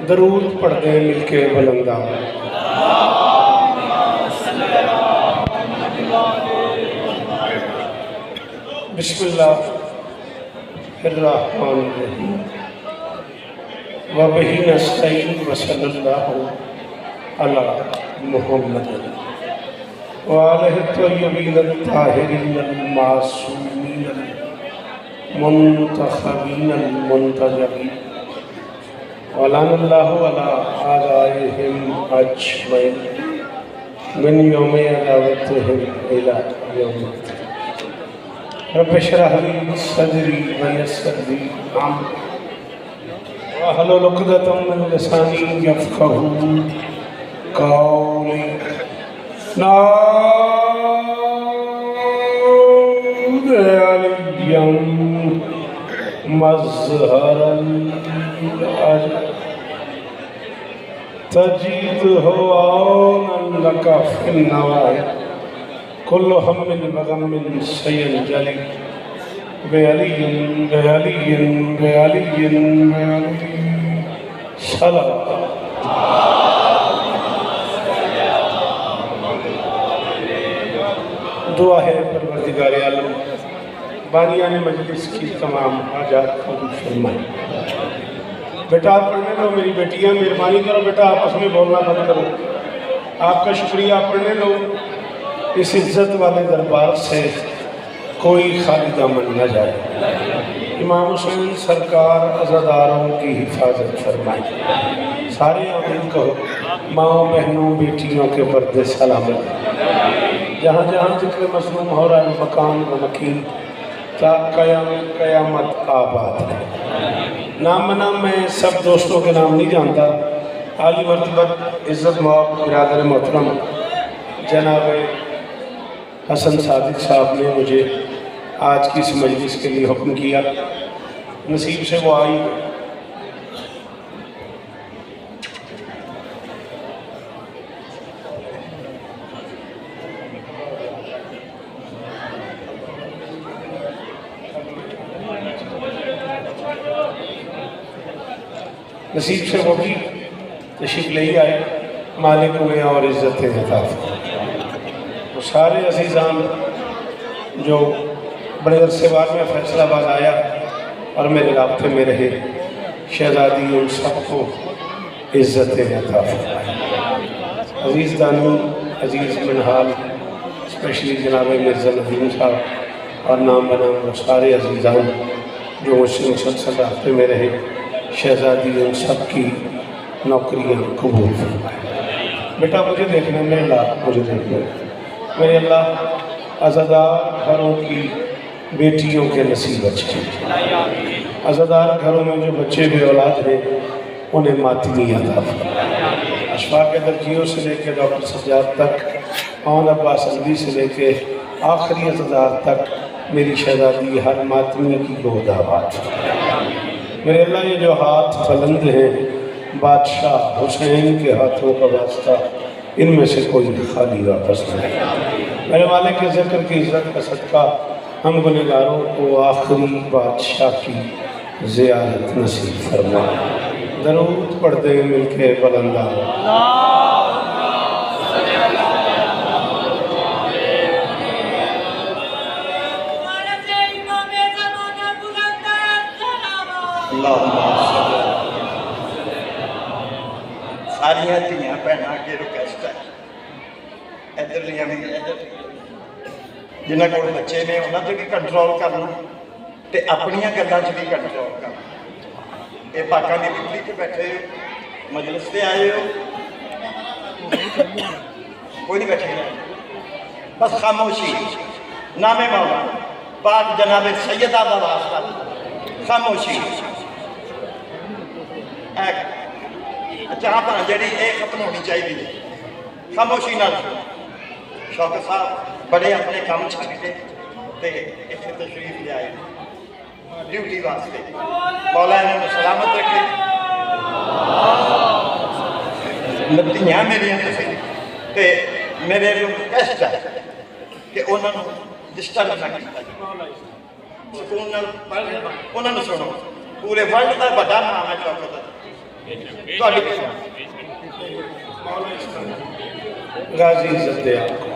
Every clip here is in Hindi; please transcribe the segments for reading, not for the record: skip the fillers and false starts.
दरूद पढ़ते हैं मिलके बुलंदा। बिस्मिल्लाहिर्रहमानिर्रहीम व बिही नस्तईन व सल्लल्लाहु अला मुहम्मद व आलिहि तय्यबीन ताहिरीन मासूमीन मुंतखबीन मुंतजबीन वलानल्लाहु अला आदाइहिम अजमईन मिन यौमि अदावतिहिम इला यौमिद्दीन। रब्बि इश्रह ली सदरी व यस्सिर ली अमरी वहलुल उक़दतम मिन लिसानी यफ़क़हू क़ौली। नाऊद अलिय्यम मज़हरल अजब तजीदहु औनन लका फ़िन नवाहिद कुल्लु हम्मिन व ग़म्मिन सयंजली बेअलिय्यिन बेअलिय्यिन बेअलिय्यिन बेअलिय्यिन सल्लल्लाहु। दुआ है परवरदिगार आलम बानियाने मजलिस की तमाम हाजात कबूल फरमाए। बेटा आप पढ़ने लो, मेरी बेटियां मेहरबानी करो बेटा आपस में बोलना बंद करो। आपका शुक्रिया, पढ़ने लो। इस इज्जत वाले दरबार से कोई खाली दामन न जाए। इमाम हुसैन सरकार अज़ादारों की हिफाजत फरमाए। सारे आमीन कहो। माओ बहनों बेटियों के पर्दे सलामत। जहाँ जहाँ जिक्र मसलूम हो रहा है मकान व मकीन ता क़यामत आबाद है। नाम बनाम मैं सब दोस्तों के नाम नहीं जानता। आली मर्तबत इज़्ज़त मौब बिरादर मोहतरम जनाब हसन सादिक साहब ने मुझे आज की इस मजलिस के लिए हुक्म किया। नसीब से वो आई। नसीब से वो भी तशरीफ ले ही आए। मालिक उन्हें और इज़्ज़तें अता फरमाए। वो सारे अज़ीज़ान जो बड़े अरसे बाद में फैसलाबाद आया और मेरे राब्ते में रहे, शहज़ादी उन सबको इज़्ज़तें अता फरमाए। अज़ीज़ दानी, अज़ीज़ मनहाल, स्पेशली जनाब मिर्ज़ा नदीम साहब और नाम बनाम वो सारे अज़ीज़ान जो मुझसे मुसलसल राब्ते में रहे, शहज़ादी उन सब की नौकरियाँ कबूल फरमाए। बेटा मुझे देखना, मेरे अल्लाह मुझे देखना। मेरे अल्लाह अज़ादार घरों की बेटियों के नसीब अच्छे। अज़ादार घरों में जो बच्चे बे औलाद हैं उन्हें मातमी अता फरमाए। अशफाक़ दरजियों से लेकर डॉक्टर सज्जाद तक, औन अब्बास अल्वी से लेकर आखिरी अज़ादार तक मेरी शहज़ादी हर मातमी की गोद आबाद। मेरे अल्लाह ये जो हाथ बुलंद हैं बादशाह हुसैन के हाथों का वास्ता, इनमें से कोई खाली वापस नहीं। मेरे मालिक के ज़िक्र की इज़्ज़त का सदका हम गुनहगारों को आखिरी बादशाह की ज़ियारत नसीब फरमा। दरूद पढ़ते हैं मिलके बुलंदा। सारिया धियां भैन अगे रिक्वेस्ट है, इधर लिया भी इधर जिन्होंने को बच्चे ने उन्होंने भी कंट्रोल करना तो अपनिया गल्लां भी कंट्रोल करना। ये पाका की बिजली से बैठे मजलिस से आए हो, कोई नहीं बैठे, बस खामोशी। नामे मौला पाक जनाब सैयदा का वास्ता, खामोशी। जहाँ पर जी खत्म होनी चाहिए, खामोशी नाल। शौकत साहब बड़े अपने काम छड्ड के इत्थे तशरीफ ले आए ड्यूटी वास्ते। मौला इन्होंने सलामत रखे। नतियां मेरिया तो मेरे रिक्वेस्ट है कि उन्होंने डिस्टर्ब ना किया, सुकून नाल उन्होंने सुनो। पूरे वर्ल्ड का बड़ा नाम है शौकत, ਤੁਹਾਡੀ गाजी इज्जत दे आपको,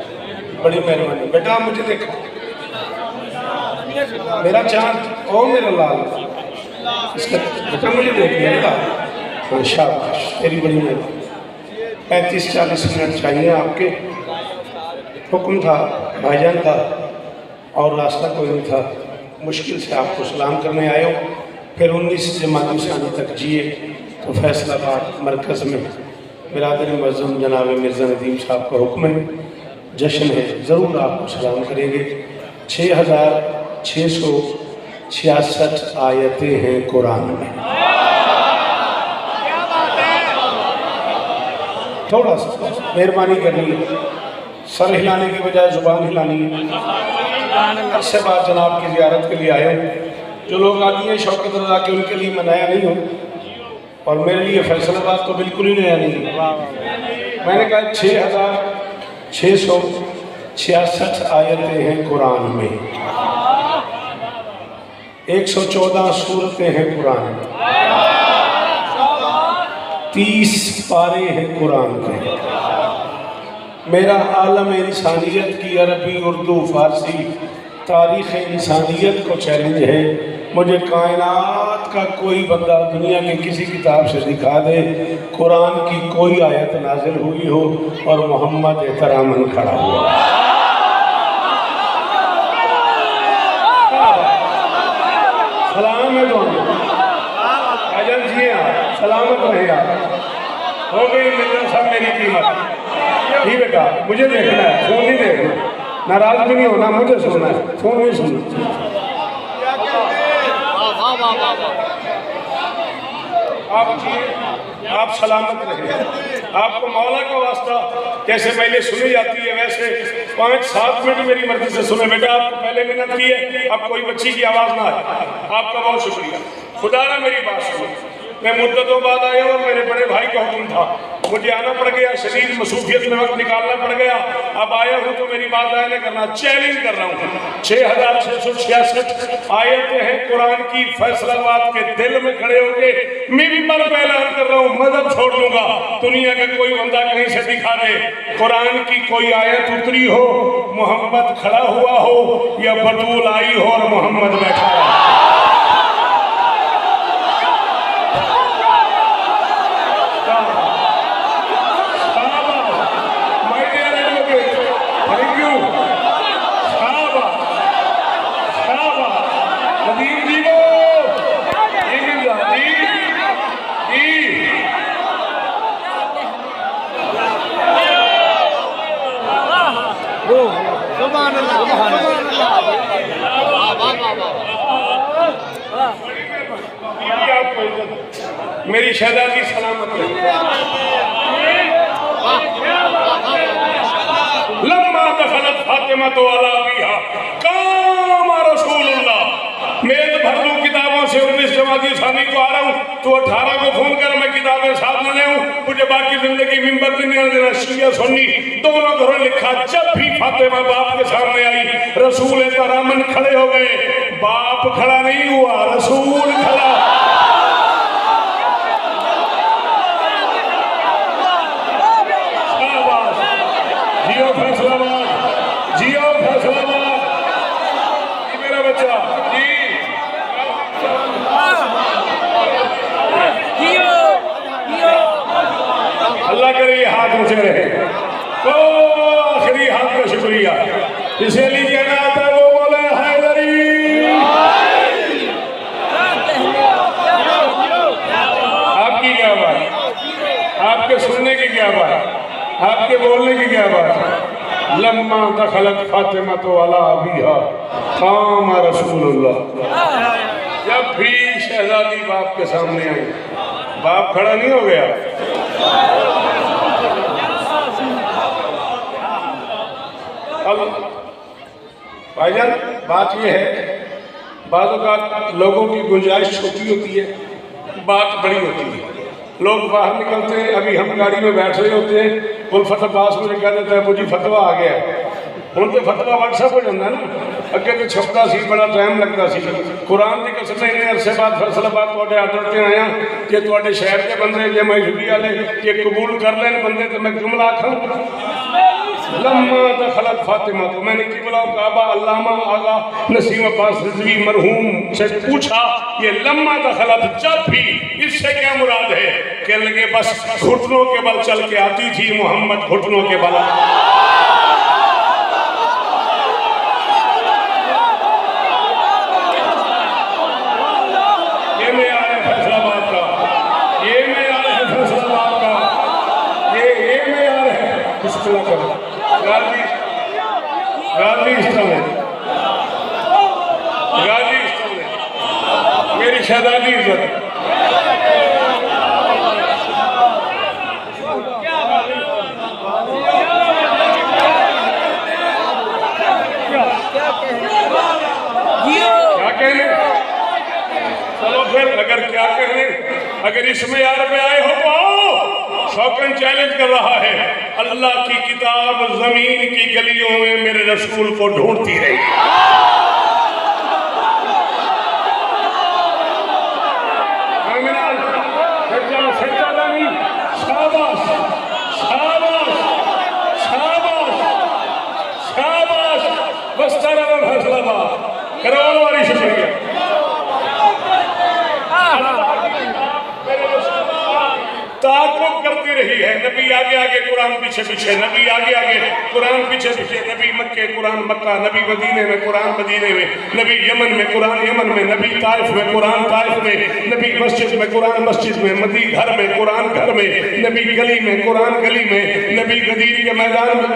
बड़ी मेहरबानी। बेटा मुझे देखो, मेरा चांद ओ मेरा लाल, इसका बेटा मुझे देख लिया। शाबाश, तेरी बड़ी मेहरबानी। 35-40 मिनट चाहिए आपके। हुक्म था, भाईजान था और रास्ता कोई नहीं था, मुश्किल से आपको सलाम करने आए हो। फिर 19 जमाती सानी तक जिए तो फैसलाबाद मरकज़ में बिरादर मज़लूम जनाब मिर्ज़ा नदीम साहब का हुक्म है, जश्न है, ज़रूर आपको सलाम करेंगे। 6666 आयतें हैं कुरान में। थोड़ा सा मेहरबानी करनी है, सर हिलाने के बजाय ज़ुबान हिलानी है। अच्छे बात जनाब की ज़ियारत के लिए आए हो। जो लोग आती हैं शौकत रज़ा के, उनके लिए मैं नया नहीं हूँ और मेरे लिए फैसलाबाद तो बिल्कुल ही नया नहीं है। मैंने कहा 6666 आयतें हैं कुरान में, 114 सूरतें हैं कुरान में, 30 पारे हैं कुरान के। मेरा आलम इंसानियत की अरबी, उर्दू, फारसी तारीख़ इंसानियत को चैलेंज है। मुझे कायनात का कोई बंदा दुनिया की किसी किताब से दिखा दे कुरान की कोई आयत नाजिल हुई हो और मोहम्मद एहतरामन खड़ा हुआ। सलाम है दोनों, अजल जी आप सलामत रहे। आप हो गई मिर्जा साहब मेरी कीमत। ठीक बेटा, मुझे देखना है, फोन नहीं देखना, नाराज भी नहीं होना, मुझे सुनना है, फोन नहीं सुनना। आप सलामत रहे। आपको मौला का वास्ता जैसे पहले सुनी जाती है वैसे 5-7 मिनट मेरी मर्जी से सुने। बेटा आपको पहले मिन्नत की है, अब कोई बच्ची की आवाज़ ना आए। आपका बहुत शुक्रिया। खुदा ना मेरी बात सुनो, मैं मुद्दतों बाद आया और मेरे बड़े भाई का हुक्म था, मुझे आना पड़ गया, शरीर मसूफियत में वक्त निकालना पड़ गया। अब आया हूँ तो मेरी बात आया करना, चैलेंज कर रहा हूँ। 6666 आयतें हैं कुरान की, फैसलाबाद के दिल में खड़े होके मिंबर पे ऐलान कर रहा हूँ, मजहब छोड़ दूंगा। दुनिया का कोई बंदा कहीं से दिखा दे कुरान की कोई आयत उतरी हो, मोहम्मद खड़ा हुआ हो या बतूल आई हो और मोहम्मद बैठा है। मेरी शहजादी सलामत रहे। लम्मा दखलत फातिमा तो अला अबीहा कामा रसूलुल्लाह। मैं तो भर दूं किताबों से 19 जमाती सानी को आ रहा हूँ, तो 18 को फोन कर, मैं किताबें साथ में ले आऊँ। मुझे बाकी जिंदगी मिंबर पे नहीं आने देना। शिया सुन्नी दोनों घरों लिखा, जब भी फातिमा बाप के सामने आई रसूल एहतरामन खड़े हो गए। बाप खड़ा नहीं हुआ, रसूल खड़ा। जियो फैसलाबाद, जियो फैसलाबाद, मेरा बच्चा जी। अल्लाह करे ये हाथ ऊंचे रहे। तो आखिरी हाथ का शुक्रिया इसे लिए कहना आता है, वो बोले हैदरी। आपकी क्या बात, आपके सुनने की क्या बात, आपके बोलने की क्या बात। लम्मा दखलत फातिमा तो अला अबीहा कामा रसूलुल्लाह। जब भी शहजादी बाप के सामने आई, बाप खड़ा नहीं हो गया। भाईजान बात यह है, बाज़ औक़ात लोगों की गुंजाइश छोटी होती है, बात बड़ी होती है। लोग बाहर निकलते हैं, अभी हम गाड़ी में बैठ रहे होते हैं, उल्फत अब्बास मुझे कह देता है मुझे फतवा आ गया। हूँ तो फतवा व्हाट्सएप हो जाता है ना, अगे तो छपता सी बड़ा टाइम लगता सी कुरान की कसम इन्ने अरसे बाद फैसलाबाद तुहाडे आर्डर से आया कि तुहाडे शहर के बंदे जे मजहूरी वाले ये कबूल कर लें बंदे तो मैं जुमला आखा लम्मा दखलत फातिमा तो मैंने किबला काबा अल्लामा आगा नसीम अब्बास रिजवी मरहूम से पूछा ये लम्मा दखलत जब भी इससे क्या मुराद है कह लगे बस घुटनों के बल चल के आती थी मोहम्मद घुटनों के बल ये में आ रहे फैसलाबाद का ये में आ रहे फैसलाबाद का ये में आ रहे मुश्किल करो गाजी इस्लाम मेरी शहजादी इज्जत क्या कहने चलो फिर अगर क्या कहने अगर इसमें यार में आए हो तो आओ शौकन चैलेंज कर रहा है अल्लाह की किताब जमीन की गलियों में मेरे रसूल को ढूंढती रही शाबाश शाबाश शाबाश शाबाश बस तारा फैसलाबाद करवाने वाली शुक्रिया ताक़ुब करती रही है नबी आगे आगे कुरान पीछे पीछे नबी आगे आगे कुरान पीछे पीछे नबी मक्के कुरान मक्का नबी मदीने में कुरान मदीने में नबी यमन में कुरान यमन में नबी ताइफ में कुरान ताइफ में नबी मस्जिद में कुरान मस्जिद में नबी घर में कुरान घर में नबी गली में कुरान गली में नबी गदीर के मैदान में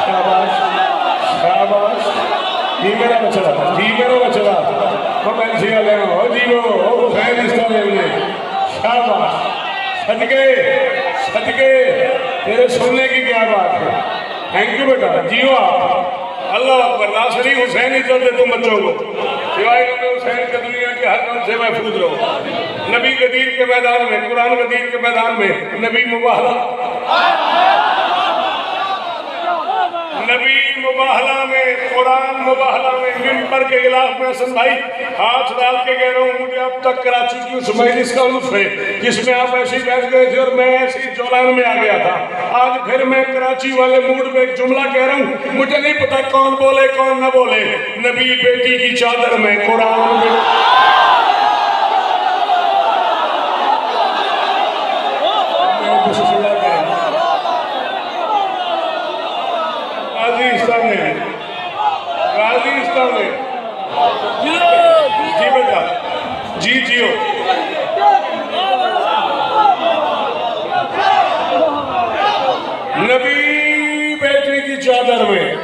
शाबाश शाबाश जी मेरा बचड़ा शाबाश सदके सदके तेरे सुनने की क्या बात है थैंक यू बेटा जियो आप अल्लाह अकबर नासरी हुसैन इज्जत दे तुम बच्चों को सिवाय हुसैन के दुनिया के हर काम से महफूज रहो नबी गदीर के मैदान में कुरान गदीर के मैदान में नबी मुबाहला में कुरान मुबाहला में मिंबर के गिलाफ में हसन भाई हाथ डाल के कह रहा हूँ मुझे अब तक कराची की उस मजलिस का लुत्फ है जिसमें आप ऐसे बैठ गए थे और मैं ऐसी जौलान में आ गया था आज फिर मैं कराची वाले मूड में एक जुमला कह रहा हूँ मुझे नहीं पता कौन बोले कौन न बोले नबी बेटी की चादर में कुरान में जी बेटा जी जियो नबी बेटी की चादर में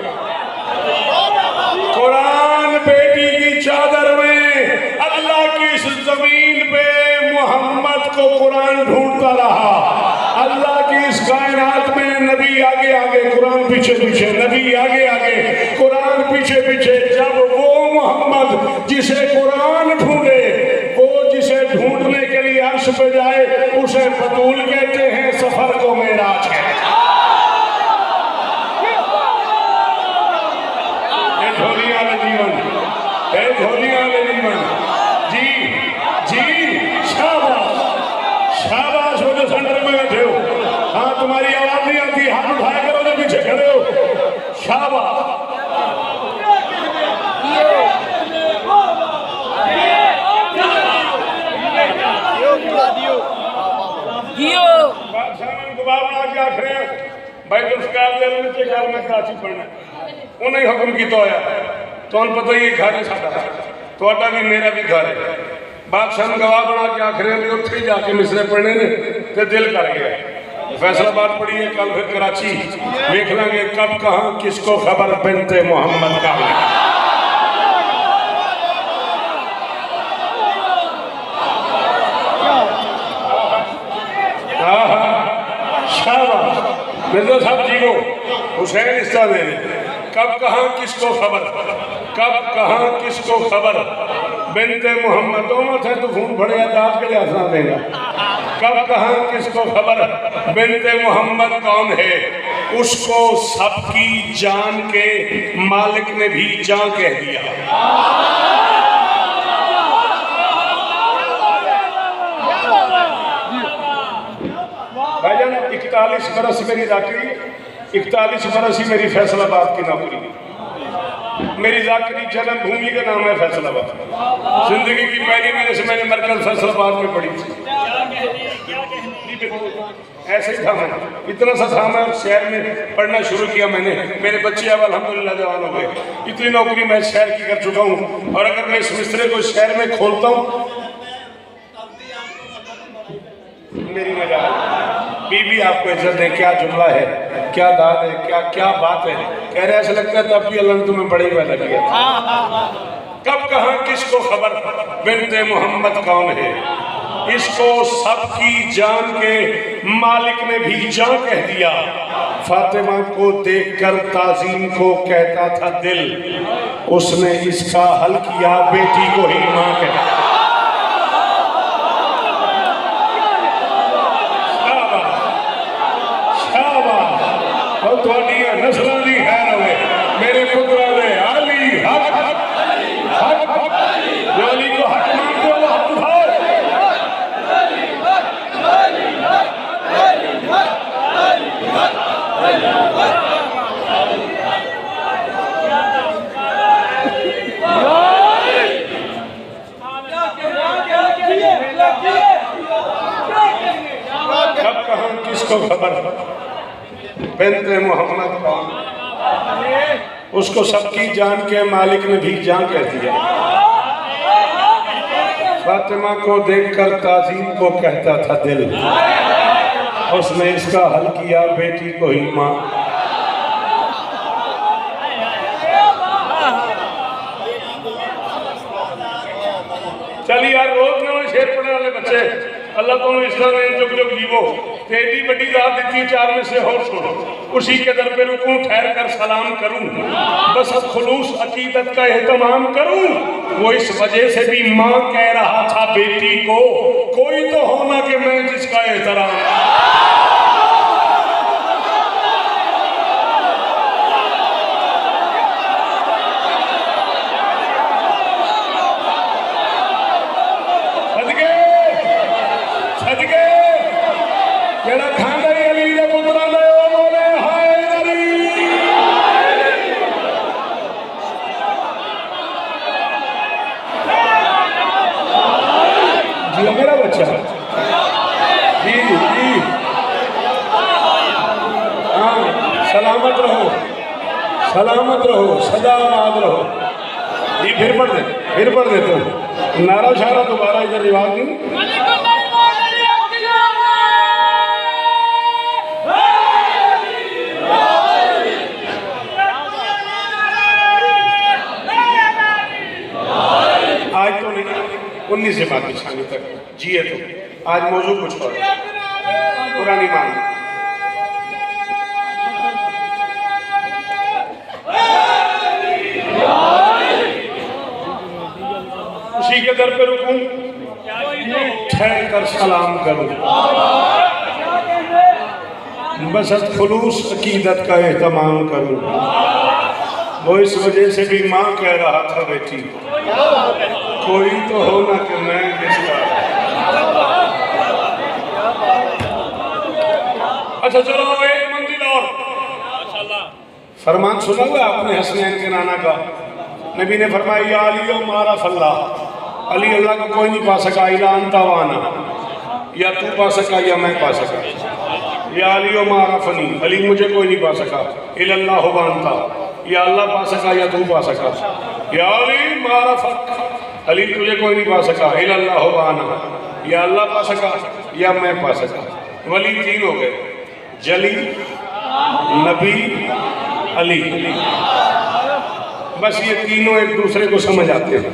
कुरान बेटी की चादर में अल्लाह की इस जमीन पे मोहम्मद को कुरान ढूंढता रहा अल्लाह की इस कायनात में नबी आगे आगे कुरान पीछे पीछे नबी आगे आगे कुरान पीछे पीछे जब वो मोहम्मद जिसे कुरान ढूंढे वो जिसे ढूंढने के लिए अर्श पे जाए उसे बतूल कहते हैं सफर को मेराज है जीवन जी जी शाबाश शाबाश हो जो सेंटर में बैठे हो हाँ तुम्हारी आवाज नहीं आती हाथ उठाया करो जो पीछे खड़े हो शाबाश उन्हें हुक्म किया होया तो पता ही घर है साडा तुहाडा भी मेरा भी घर है बादशाह गवाह बना के आखिर उत्थे जाके मिसरे पढ़ने ने तो दिल कर गया फैसलाबाद पढ़ी है कल फिर कराची देख लेंगे कब कहाँ किसको खबर बिनते मोहम्मद का मिर्जा साहब जी को हुसैन हिस्सा दे कब कहाँ किसको खबर कब कहाँ किसको खबर बिनते मोहम्मद दोनों थे तो खून फड़ेगा दाद के लिए हंसना देगा कब कहाँ किसको खबर बिन्ते मोहम्मद कौन है, उसको सबकी जान के मालिक ने भी जान कह दिया। भाईजान 41 बरस मेरी जाकरी, 41 बरस ही मेरी फैसलाबाद की नौकरी। मेरी जाकरी जन्मभूमि का नाम है फैसलाबाद। जिंदगी की पहली मेरे से मैंने मरकज फैसलाबाद में पढ़ी थी। ऐसे ही था मैं, इतना सा था मैं, शहर में पढ़ना शुरू किया मैंने। मेरे बच्चे अब अल्हम्दुलिल्लाह जवान हो गए। इतनी नौकरी मैं शहर की कर चुका हूँ। और अगर मैं इस मिस्रे को शहर में खोलता हूँ, मेरी मजाक बीबी आपको इज्जत दे, क्या जुमला है, क्या दाद है, क्या क्या बात है। कह रहे ऐसा लगता है तब भी अल्लाह ने तुम्हें बड़े ही पैदा किया। कब कहाँ किसको खबर बिन्ते मोहम्मद कौन है, इसको सबकी जान के मालिक ने भी जान कह दिया। फातिमा को देखकर ताजीम को कहता था दिल, उसने इसका हल किया बेटी को ही मां कह। नस्लों की खैर हो मेरे पुत्रों ने अली हक हक हक, जो अली को हक मानते हो वो हक उठाओ। कब कहाँ किसको खबर बिन्ते मोहम्मद कौन, उसको सबकी जान के मालिक ने भी जान कह दिया। फातिमा को देखकर ताजीम को कहता था दिल, उसने इसका हल किया बेटी को ही मां। चल यार, रोज नवे शेर पढ़ने वाले बच्चे, अल्लाह तुम इस तरह जुग जुग जीवो। तेरी बड़ी रात इतनी 4 में से और सुनो, उसी के दर पे रुकूं, ठहर कर सलाम करूं, बस अब खुलूस अकीदत का एहतमाम करूं। वो इस वजह से भी मां कह रहा था बेटी को, कोई तो होना कि मैं जिसका एहतराम। मेरा बच्चा जी जी, हाँ, सलामत रहो, सलामत रहो, सदाबाद रहो जी। फिर पढ़ दे तुम नारा शारा दोबारा इधर रिवाज नहीं। आज तो नहीं, 19 से पाकिस्तानी तक जिए तो आज मौजूद कुछ और पुरानी मान। उसी के दर पे रुकूं, ठहर कर सलाम करूं, बस खुलूस अकीदत का एहतमाम करूं। वो इस वजह से भी मां कह रहा था बेटी, कोई तो हो ना कि मैं किसका। अच्छा चलो एक मंजिल और। फरमान सुना हुआ आपने हसनैन के नाना का, नबी ने फरमाया या अली मारा फल्ला, अली अल्लाह को कोई नहीं पा सका, इला अंता वाना, या तू पा सका या मैं पा सका। या अली मारा फनी, अली मुझे कोई नहीं पा सका, इला अल्लाह वानता, या अल्लाह पा सका या तू पा सका। या अली मारा फक, अली तुझे कोई नहीं पा सका, इला अल्लाह वाना, या अल्लाह पा सका या मैं पा सका। वली 3 हो गए, जली, नबी, अली। बस ये तीनों एक दूसरे को समझ आते हैं।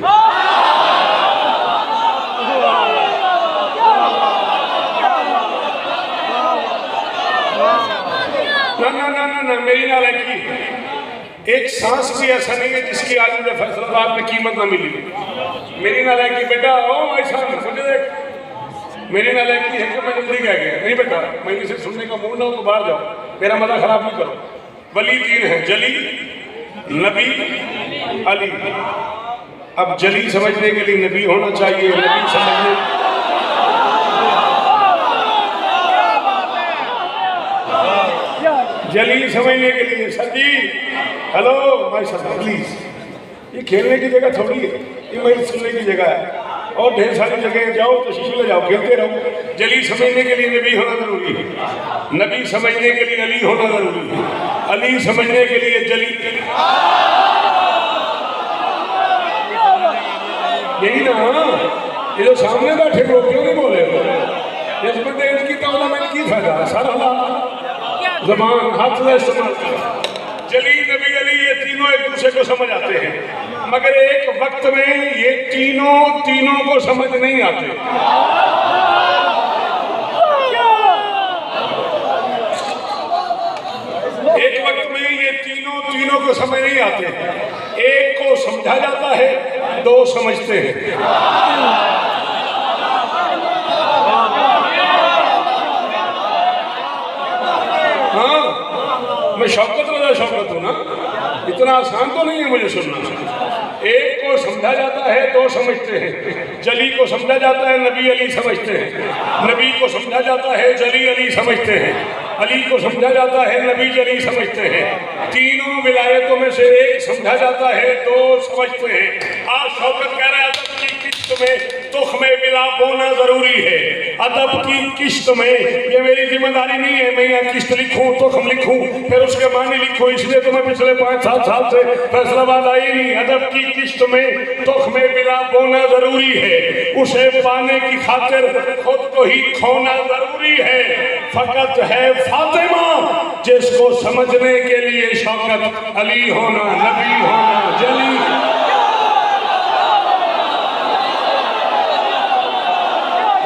ना मेरी ना लगी, एक सांस भी ऐसा नहीं है जिसकी आज मुझे फैसलाबाद में कीमत ना मिली। मेरी ना लगी बेटा, ओ ऐसा मुझे देख, मेरी नालायकी है कि मैं जल्दी कह गया। नहीं बेटा, मैं इसे सुनने का मूड ना हो तो बाहर जाओ, मेरा मजा खराब नहीं करो। वली 3 है, जली, नबी, अली। अब जली समझने के लिए नबी होना चाहिए, नबी समझने जली समझने के लिए सर जी, हेलो भाई साहब प्लीज, ये खेलने की जगह थोड़ी है, ये मेरी सुनने की जगह है। और ढेर सारी जगह जाओ तो शीशे जाओ, खेलते रहो। जली समझने के लिए नबी होना जरूरी है, नबी समझने के लिए अली होना जरूरी है, अली समझने के लिए जली। यही ना, ये जो सामने बैठे लोग क्यों नहीं बोले? जिस बंदे इसकी तौला में की फायदा, सारा जबान हाथ से इस्तेमाल कर। जली, नबी, अली, ये तीनों एक दूसरे को समझ आते हैं, मगर एक वक्त में ये तीनों को समझ नहीं आते। एक वक्त में ये तीनों को समझ नहीं आते। एक को समझा जाता है, 2 समझते हैं। हाँ, मैं शौकत हूँ ना, इतना आसान तो नहीं है मुझे सुनना। एक को समझा जाता है, 2 समझते हैं। जली को समझा जाता है, नबी अली समझते हैं। नबी को समझा जाता है, जली अली समझते हैं। अली को समझा जाता है, नबी जली समझते हैं। तीनों विलायतों में से एक समझा जाता है, 2 समझते हैं। आज शौकत कह रहा है अदब की किस्त में तुख में विला बोना जरूरी है। अदब की किस्त में ये मेरी जिम्मेदारी नहीं है मैं यहाँ किस्त लिखूं, तुख लिखूं, फिर उसके मानी लिखूं, इसलिए तो मैं पिछले 5-7 साल से फैसलाबाद आई नहीं। अदब की किस्त में तुख में विला बोना जरूरी है, उसे पाने की खातिर खुद को ही खोना जरूरी है। फकत है फातिमा जिसको समझने के लिए शौकत अली होना, नबी होना, जली।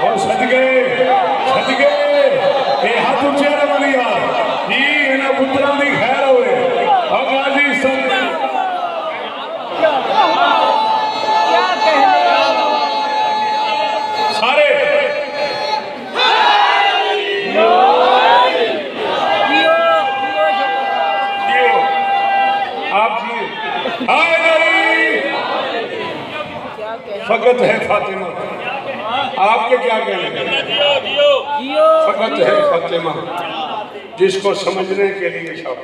और सदके ये हाथ ऊंचे रखलिया जी, इन्हां पुत्रां दी खैर होवे। और गाजी सब सारे आप जी फकत है फातिमा, आपके क्या कहने? फकत है फातिमा जिसको समझने के लिए शौक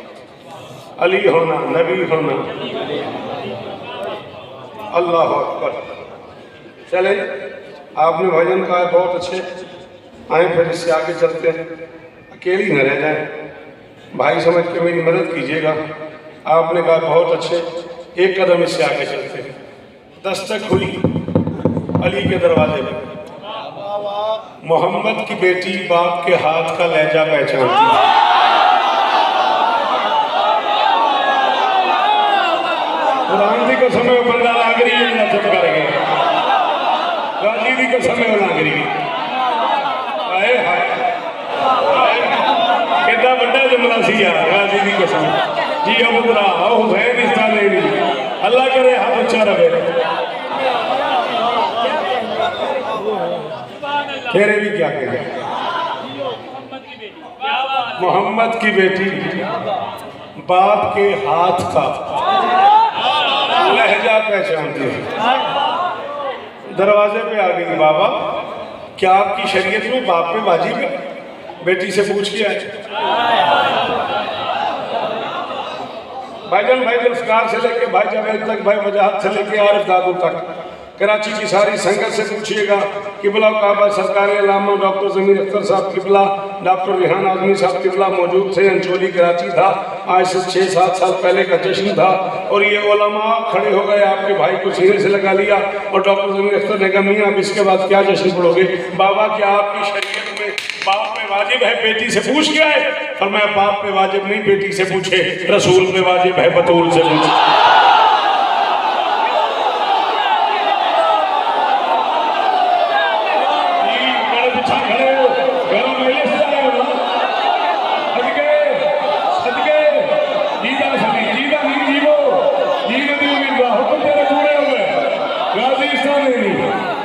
अली होना, नबी होना। अल्लाह अकबर। चले, आपने भजन कहा बहुत अच्छे, आए फिर इससे आगे चलते हैं। अकेली न रह जाए, भाई समझ के मेरी मदद कीजिएगा। आपने कहा बहुत अच्छे, एक कदम इससे आगे चलते हैं। दस्तक हुई अली के दरवाजे में। मोहम्मद की बेटी बाप के हाथ का लहजा पहचानती है। कुरान की कसम है बंदा लाग रही है, चुप कर गया। गाजी की कसम है लाग रही है। हाय हाय कितना बड़ा जुमला सी यार, गाजी की कसम जी। अब उतरा हुसैन इस तरह नहीं, अल्लाह करे हाथ अच्छा रहे। तेरे भी क्या कहे, मोहम्मद की बेटी बाप के हाथ का लहजा पहचानती है। दरवाजे पे आ गई, बाबा क्या आपकी शरीयत में बाप पे वाजिब है? बेटी से पूछ के आए। भाईजान, भाई जुल्फकार से लेके भाई जावेद तक, भाई वजाहत से लेके आरिफ दादू तक, कराची की सारी संगत से पूछिएगा। किबला काबा सरकार अल्लामा डॉक्टर ज़मीर अख्तर साहब किबला, डॉक्टर रिहान आज़मी साहब किबला मौजूद थे। अंचोली कराची था, आज से 6-7 साल पहले का जश्न था। और ये उलमा खड़े हो गए, आपके भाई को सीने से लगा लिया। और डॉक्टर ज़मीर अख्तर ने कहा मियाँ अब इसके बाद क्या जश्न पढ़ोगे? बाबा क्या आपकी शरीयत में बाप पे वाजिब है? बेटी से पूछ के आए। और मैं बाप पे वाजिब नहीं, बेटी से पूछे, रसूल पे वाजिब है, बतूल से पूछे।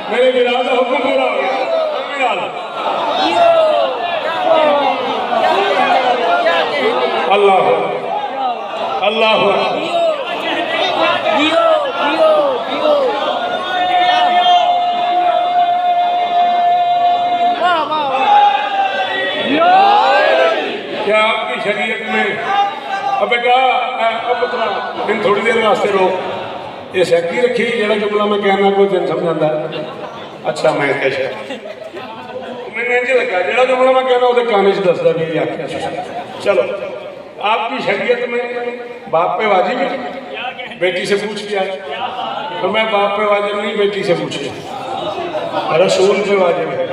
मेरे बिरादर हुक्म पूरा हो गया। अल्लाह अल्लाह क्या आपकी शरीयत में अब बेटा अब पुत्रा इन थोड़ी देर वास्ते रोक ये सैकी रखी जरा जुमला मैं कहना कोई दिन समझाता अच्छा मैं कैसे मैंने इंज लगा जरा जुमला मैं कहना वो कान च दसदा भी आख्या चलो आपकी शरीयत में बाप पे वाजिब है बेटी से पूछ लिया तो मैं बाप पे वाजिब नहीं बेटी से पूछ लिया रसूल पे वाजिब है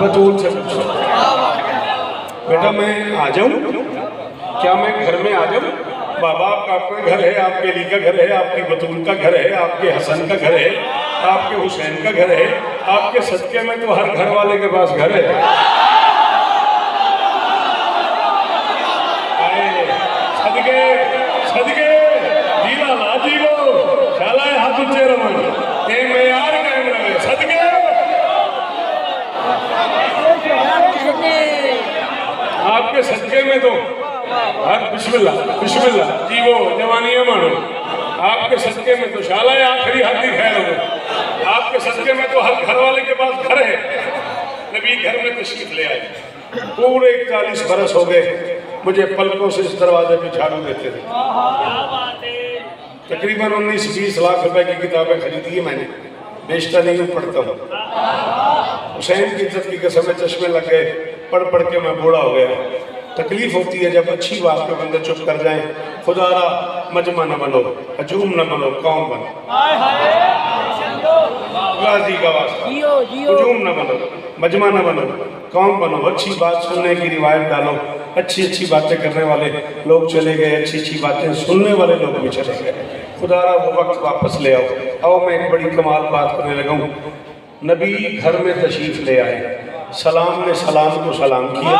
बतूल से पूछ बेटा मैं आ जाऊं क्या मैं घर में आ जाऊं बाबा आपका अपना घर है आपके अली का घर है आपकी बतूल का घर है आपके हसन का घर है आपके हुसैन का घर है आपके सदके में तो हर घर वाले के पास घर है सदके सदके जीवा ला जीवो शाला हाथ ऊंचे रमन ए मेयार कायम रहे सदके आपके सदके में तो हर बिस्मिल्लाह जीवो जवानियां मानो आपके सदके में तो शाला आखिरी हद ही खैर हो आपके सदके में तो हर घर वाले के पास घर है नबी घर में तशरीफ ले आए पूरे 41 बरस हो गए मुझे पलकों से इस दरवाजे पे झाड़ू देते थे तकरीबन 19-20 लाख रुपए की किताबें खरीदी है मैंने बेचता नहीं हूँ पढ़ता हूँ हुसैन की इज्जत की कसम में चश्मे लग गए पढ़ के मैं बूढ़ा हो गया तकलीफ होती है जब अच्छी बात पे बंदे चुप कर जाएं खुदारा मजमा न बनो हजूम न बनो कौन बनो गाजी का वास्ता हजूम न बनो मजमा न बनो कौन बनो अच्छी बात सुनने की रिवायत डालो अच्छी बातें करने वाले लोग चले गए अच्छी बातें सुनने वाले लोग भी चले गए खुदारा वो वक्त वापस ले आओ मैं एक बड़ी कमाल बात करने लगा हूँ नबी घर में तशरीफ ले आए सलाम ने सलाम को सलाम किया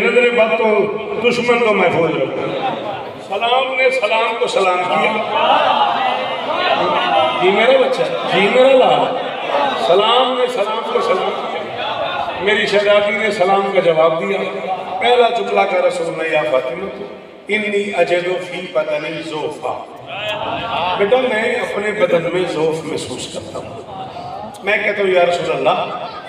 नजर बातों दुश्मन को महफूज रखो सलाम ने सलाम को सलाम किया जी मेरा बच्चा जी मेरा लाल सलाम ने सलाम को सलाम किया मेरी शहजादी ने सलाम का जवाब दिया पहला जुमला का रसूल ने या फातिमा इन्नी अजदो फी बदनी ज़ोफ़ा बेटा मैं अपने बदन में ज़ोफ़ महसूस करता हूँ मैं कहता हूँ या रसूल अल्लाह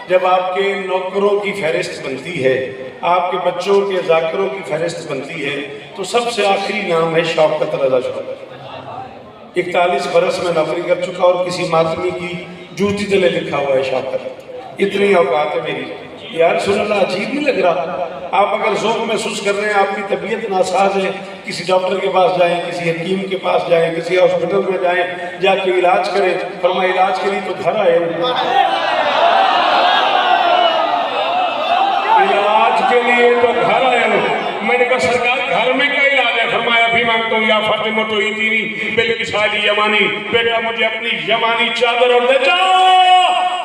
जब आपके नौकरों की फहरिस्त बनती है आपके बच्चों के जाकिरों की फहरिस्त बनती है तो सबसे आखिरी नाम है शौकत रज़ा शौकत 41 बरस में नौकरी कर चुका और किसी मातमी की जूती तले लिखा हुआ है शौकत इतनी औकात है मेरी यार सुनना अजीब नहीं लग रहा आप अगर ज़ौक़ महसूस कर रहे हैं आपकी तबीयत नासाज है किसी डॉक्टर के पास जाएं किसी हकीम के पास जाएं किसी हॉस्पिटल में जाएं जाके इलाज करें फरमा इलाज के लिए तो घर आए इलाज के लिए तो घर आए मैंने कहा सरकार घर में क्या इलाज है फरमाया भी मांगता हूँ या फातिमा तो इतनी बल्कि साली यमानी बेटा मुझे अपनी यमानी चादर और दे जाओ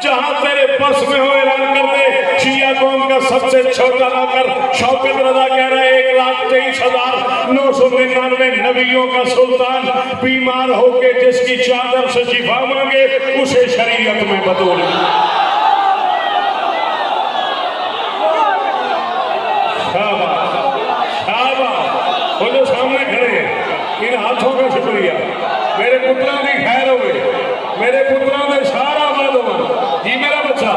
जहाँ तेरे बस में हो ऐलान कर दे शिया कौम का सबसे छोटा नौकर शौकत रज़ा कह रहा है 1,23,999 नबियों का सुल्तान बीमार होके जिसकी चादर से शिफा मांगे उसे शरीयत में बतौल वो जो सामने खड़े हैं इन हाथों का शुक्रिया मेरे पुत्रों की खैर हो गई मेरे पुत्रों ने सारा आबाद हुआ जी मेरा बच्चा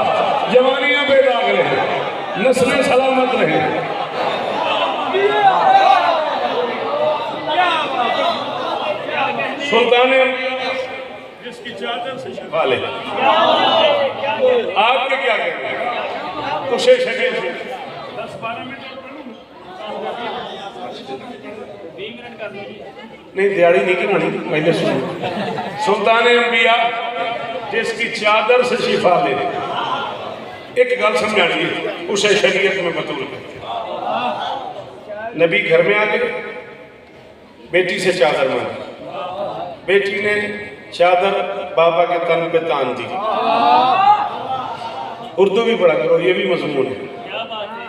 जवानियां बेदाग रहे नस्लें सलामत रहे सुल्तान जिसकी चादर से शिफा ले आपके क्या कहना उसे शके 10-12 मिनट नहीं दिहाड़ी नहीं करानी पहले सुल्तान अंबिया जिसकी चादर से शिफा ले एक गल समझानी उसे शरीयत में बतूल करते नबी घर में आ गए बेटी से चादर मांगी बेटी ने चादर बाबा के तन पे तान दी उर्दू भी पढ़ा करो ये भी मजमून है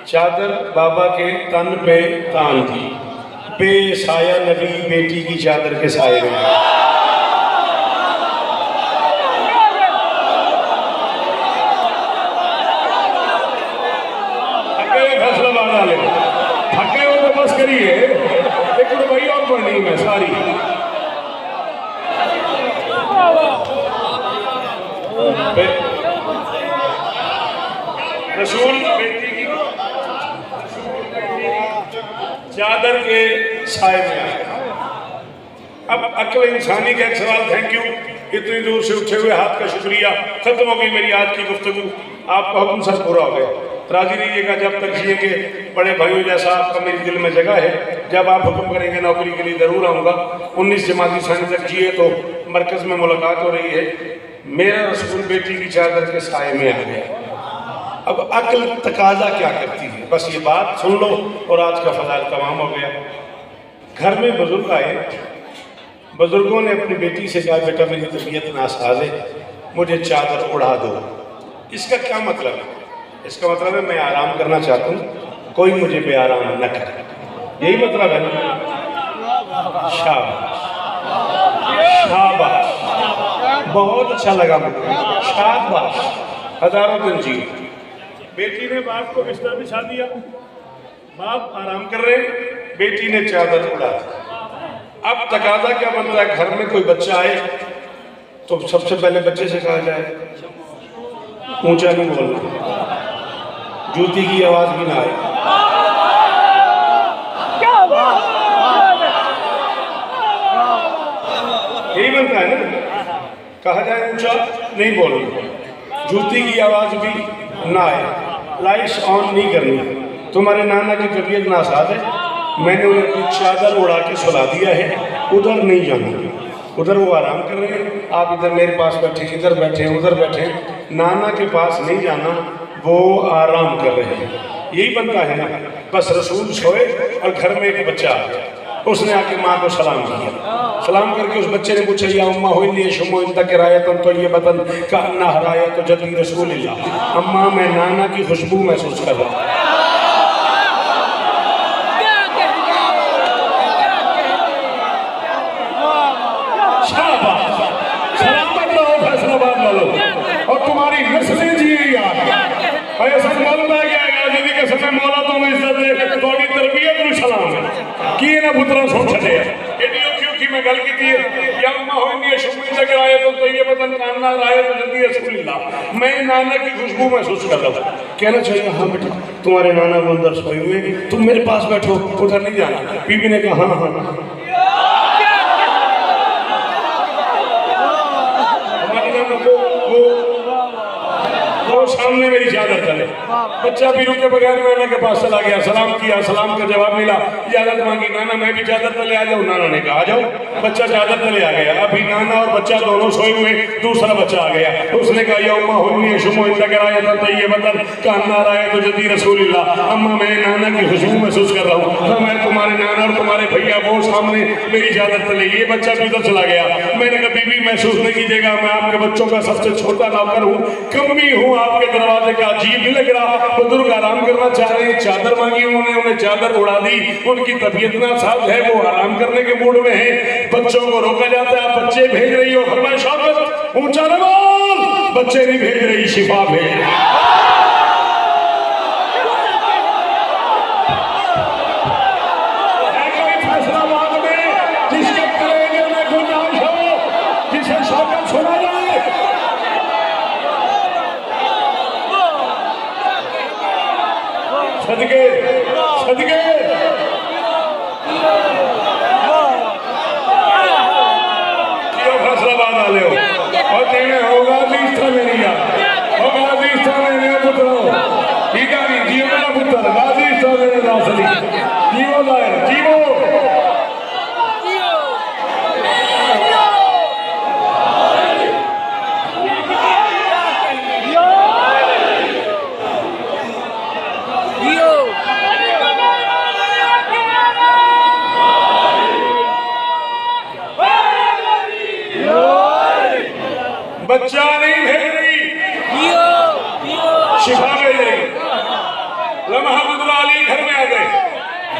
चादर बाबा के तन पे तान थी, बेसाया नबी बेटी की चादर के साए में। फैसलाबाद वाले थके हो तो बस करिए, एक भाई और पढ़नी है सारी। रसूल बेटी की चादर के साए में आए। अब अक्ल इंसानी का एक सवाल, थैंक यू, इतनी दूर से उठे हुए हाथ का शुक्रिया। खत्म हो गई मेरी आज की गुफ्तगू, आपका हुक्म सर पूरा हो गया। राजी रहिएगा, जब तक जिएंगे बड़े भाइयों जैसा आपका मेरे दिल में जगह है। जब आप हुक्म करेंगे नौकरी के लिए ज़रूर आऊँगा। 19 जमाती सानी तक जिए तो मरकज़ में मुलाकात हो रही है। मेरा रसूल बेटी की चादर के साए में आ गया। अब अक्ल तकाजा क्या करती है, बस ये बात सुन लो और आज का फजाइल तमाम हो गया। घर में बुजुर्ग आए, बुजुर्गों ने अपनी बेटी से कहा, बेटा मेरी तबीयत नासाज है, मुझे चादर उड़ा दो। इसका क्या मतलब है? इसका मतलब है मैं आराम करना चाहता हूँ, कोई मुझे बेआराम न करे, यही मतलब है ना। शाबाश शाबाश, बहुत अच्छा लगा मुझे, शाबाश, हजारों दिन जी। बेटी ने बाप को बिस्तर बिछा दिया, बाप आराम कर रहे, बेटी ने चादर उड़ा दी। अब तकाजा क्या बनता है, घर में कोई बच्चा आए तो सबसे पहले बच्चे से कहा जाए ऊंचा नहीं बोलना, जूती की आवाज भी ना आए। यही बनता है ना, कहा जाए ऊंचा नहीं बोलना, जूती की आवाज भी ना आए, लाइट्स ऑन नहीं करनी। तुम्हारे नाना की तबीयत नासाज है, मैंने उन्हें अपनी चादर उड़ा के सुला दिया है, उधर नहीं जाना, उधर वो आराम कर रहे हैं, आप इधर मेरे पास बैठे, इधर बैठे, उधर बैठे, नाना के पास नहीं जाना, वो आराम कर रहे हैं। यही बनता है ना। बस रसूल सोए और घर में एक बच्चा आ गया, उसने आके माँ को सलाम किया। सलाम करके उस बच्चे ने पूछा, या उम्मा हो इंदी शुमो इंदा किरायतन तो ये बदन का अन्ना हराया तो जदी रसूलिल्लाह। अम्मा मैं नाना की खुशबू महसूस कर रहा हूँ। सलामत रहो फैसलाबाद वालों, और तुम्हारी नस्लें जिए यार। ऐसा मालूम है क्या आजादी के समय मौला तो मैं इज्जत दे थोड़ी तरबियत में सलाम है कि ना पुत्रा सोच छे एडी औखी मैं गल की या अम्मा होनी शुक्र से कराए तो ये बदन कानना राय तो जल्दी रसूलुल्लाह, मैं नाना की खुशबू महसूस कर रहा हूँ। कहना चाहिए हाँ बेटा तुम्हारे नाना वो अंदर सोए हुए, तुम मेरे पास बैठो, उधर नहीं जाना। बीबी ने कहा हाँ हाँ। वो सामने मेरी चादर चले, बच्चा भी रुके बगैर नाना के पास चला गया, सलाम किया, सलाम का जवाब मिला, इजाजत मांगी, नाना मैं भी चादर तले आ जाऊँ। नाना ने कहा आ जाओ। बच्चा चादर तले आ गया। अभी नाना और बच्चा दोनों सोए हुए, दूसरा बच्चा आ गया, उसने कहा या उम्मा हुन्नी शुमो इंदा कराया था तो ये बदन कान्ना रहा है तो जदी रसूलुल्लाह। अम्मा मैं नाना की खुशबू महसूस कर रहा हूँ। मैं तुम्हारे नाना और तुम्हारे भैया वो सामने मेरी चादर तले, ये बच्चा भी उधर चला गया। मैंने कहा बीबी महसूस नहीं कीजिएगा, मैं आपके बच्चों का सबसे छोटा नौकर हूँ, कमी हूँ, आपके दरवाजे का अजीब नहीं लग रहा। बुजुर्ग आराम करना चाह रहे हैं, चादर मांगी उन्होंने, उन्हें चादर उड़ा दी, उनकी तबीयत नासाज है, वो आराम करने के मूड में है। बच्चों को रोका जाता है, बच्चे भेज रही हो, फरमाए शौकत ऊंचा न बोल, बच्चे नहीं भेज रही, शिफा भेज रही। फैसलाबाद में जिसके कलेजे में गुंजाइश हो, जिसे शौकत सुना जाए, सदके सदके फैसलाबाद वाले हो और देने होगा तीसरा मेरी याद होगा, तीसरा मेरे पुत्र ठीक है नहीं जीवो ना पुत्र, गाजी मेरे रासली जीवो दायर जीवो। बच्चा नहीं भेज रही, शिफा भेज रही। लम्हा गुजरा, अली घर में आ गए।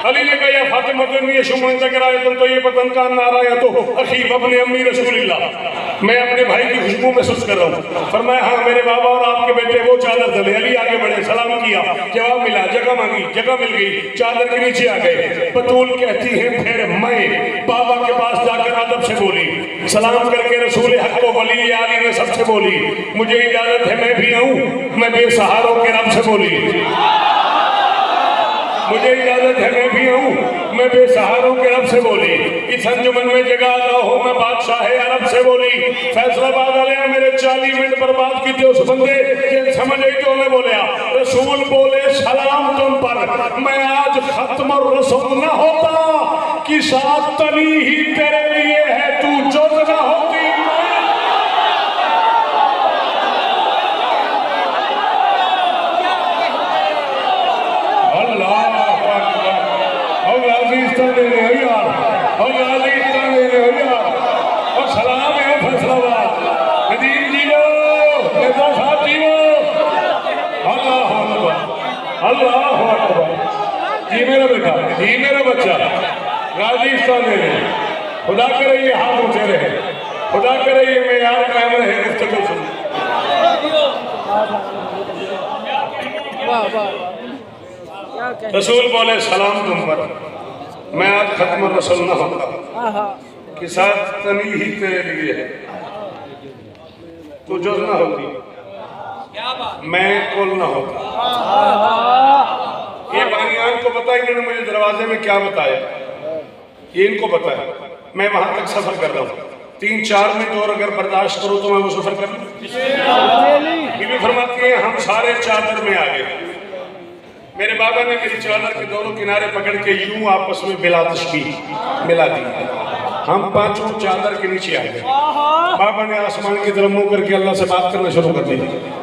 अली ने कहा, या फातिमा ये शुमन तकराए तुम तो ये पतन का नारा है तो अखीब अपने अम्मी रसूलिल्लाह, मैं अपने भाई की खुशबू महसूस कर रहा हूँ। फरमाया, हाँ मेरे बाबा और आपके बेटे वो चादर चले। अली आगे बढ़े, सलाम किया, जवाब मिला, जगह मांगी, जगह मिल गई, चादर के नीचे आ गए। बतूल कहती है फिर मैं बाबा के पास जाकर अदब से बोली, सलाम करके रसूल हक को वली आली ने सबसे बोली, मुझे इजाजत है मैं भी आऊँ। मैं बेसहारों के रब से बोली, मुझे इजाजत है मैं भी आऊँ। मैं बेसहारों के रब से बोली, इस अंजुमन में जगह आता हो मैं बादशाह अरब से बोली। फैसलाबाद वाले मेरे 40 मिनट बर्बाद की थे उस बंदे के समझ आई तो मैं बोलिया, रसूल बोले सलाम तुम पर, मैं आज खत्म और रसूल न होता कि साथ तनी ही तेरे लिए है, तू जो न होती। और सलाम है फैसलाबाद, नदीम जी वो, नेता साहब जी वो, अल्लाह अकबर, अल्लाह अकबर। जी मेरा बेटा, जी मेरा बच्चा, राजस्थान में खुदा करे ये हाथ ऊंचे रहे, खुदा करे ये मेयार कायम रहे, गुफ्तगू सुन। रसूल बोले सलाम तुम पर, मैं आज खत्म रसूल न होता कि साथ तनी ही तेरे लिए है, तू जो न होती मैं कुल न होता। ये बानियान को पता, इन्होंने मुझे दरवाजे में क्या बताया ये इनको पता है। मैं वहां तक सफर कर रहा हूँ, 3-4 मिनट और अगर बर्दाश्त करूँ तो मैं वो सफर कर लूँ। बीवी फरमाती है हम सारे चादर में आ गए। मेरे बाबा ने मेरी चादर के दोनों किनारे पकड़ के यूं आपस में बिलातिश की, मिला दी। हम पांचों चादर के नीचे आ गए। बाबा ने आसमान की तरफ मुंह करके अल्लाह से बात करना शुरू कर दी।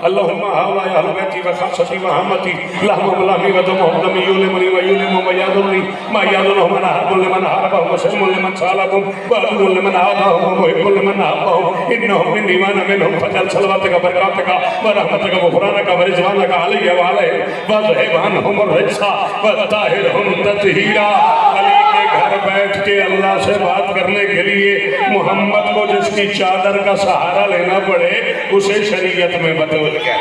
अल्लाहुम्मा हवा या अहलबैती व खासती व हमती लहम मलामी व दम युलमनी व युलम व यादुनी मा यादुन मन हरबुल मन हरबा व सलमुल मन सालकुम व अदुल मन आदा व मुहिबुल मन आबा इन्नहु मिन ईमान मिनहुम फजल सलवातका बरकातका व रहमतका व फरानका व रिजवानका अलैहि व अलैहि व ज़हिबान हम रिसा व ताहिरहुम ततहीरा। अली के घर बैठ के अल्लाह से बात करने के लिए मोहम्मद को जिसकी चादर का सहारा लेना पड़े उसे शरीयत में बदल गया।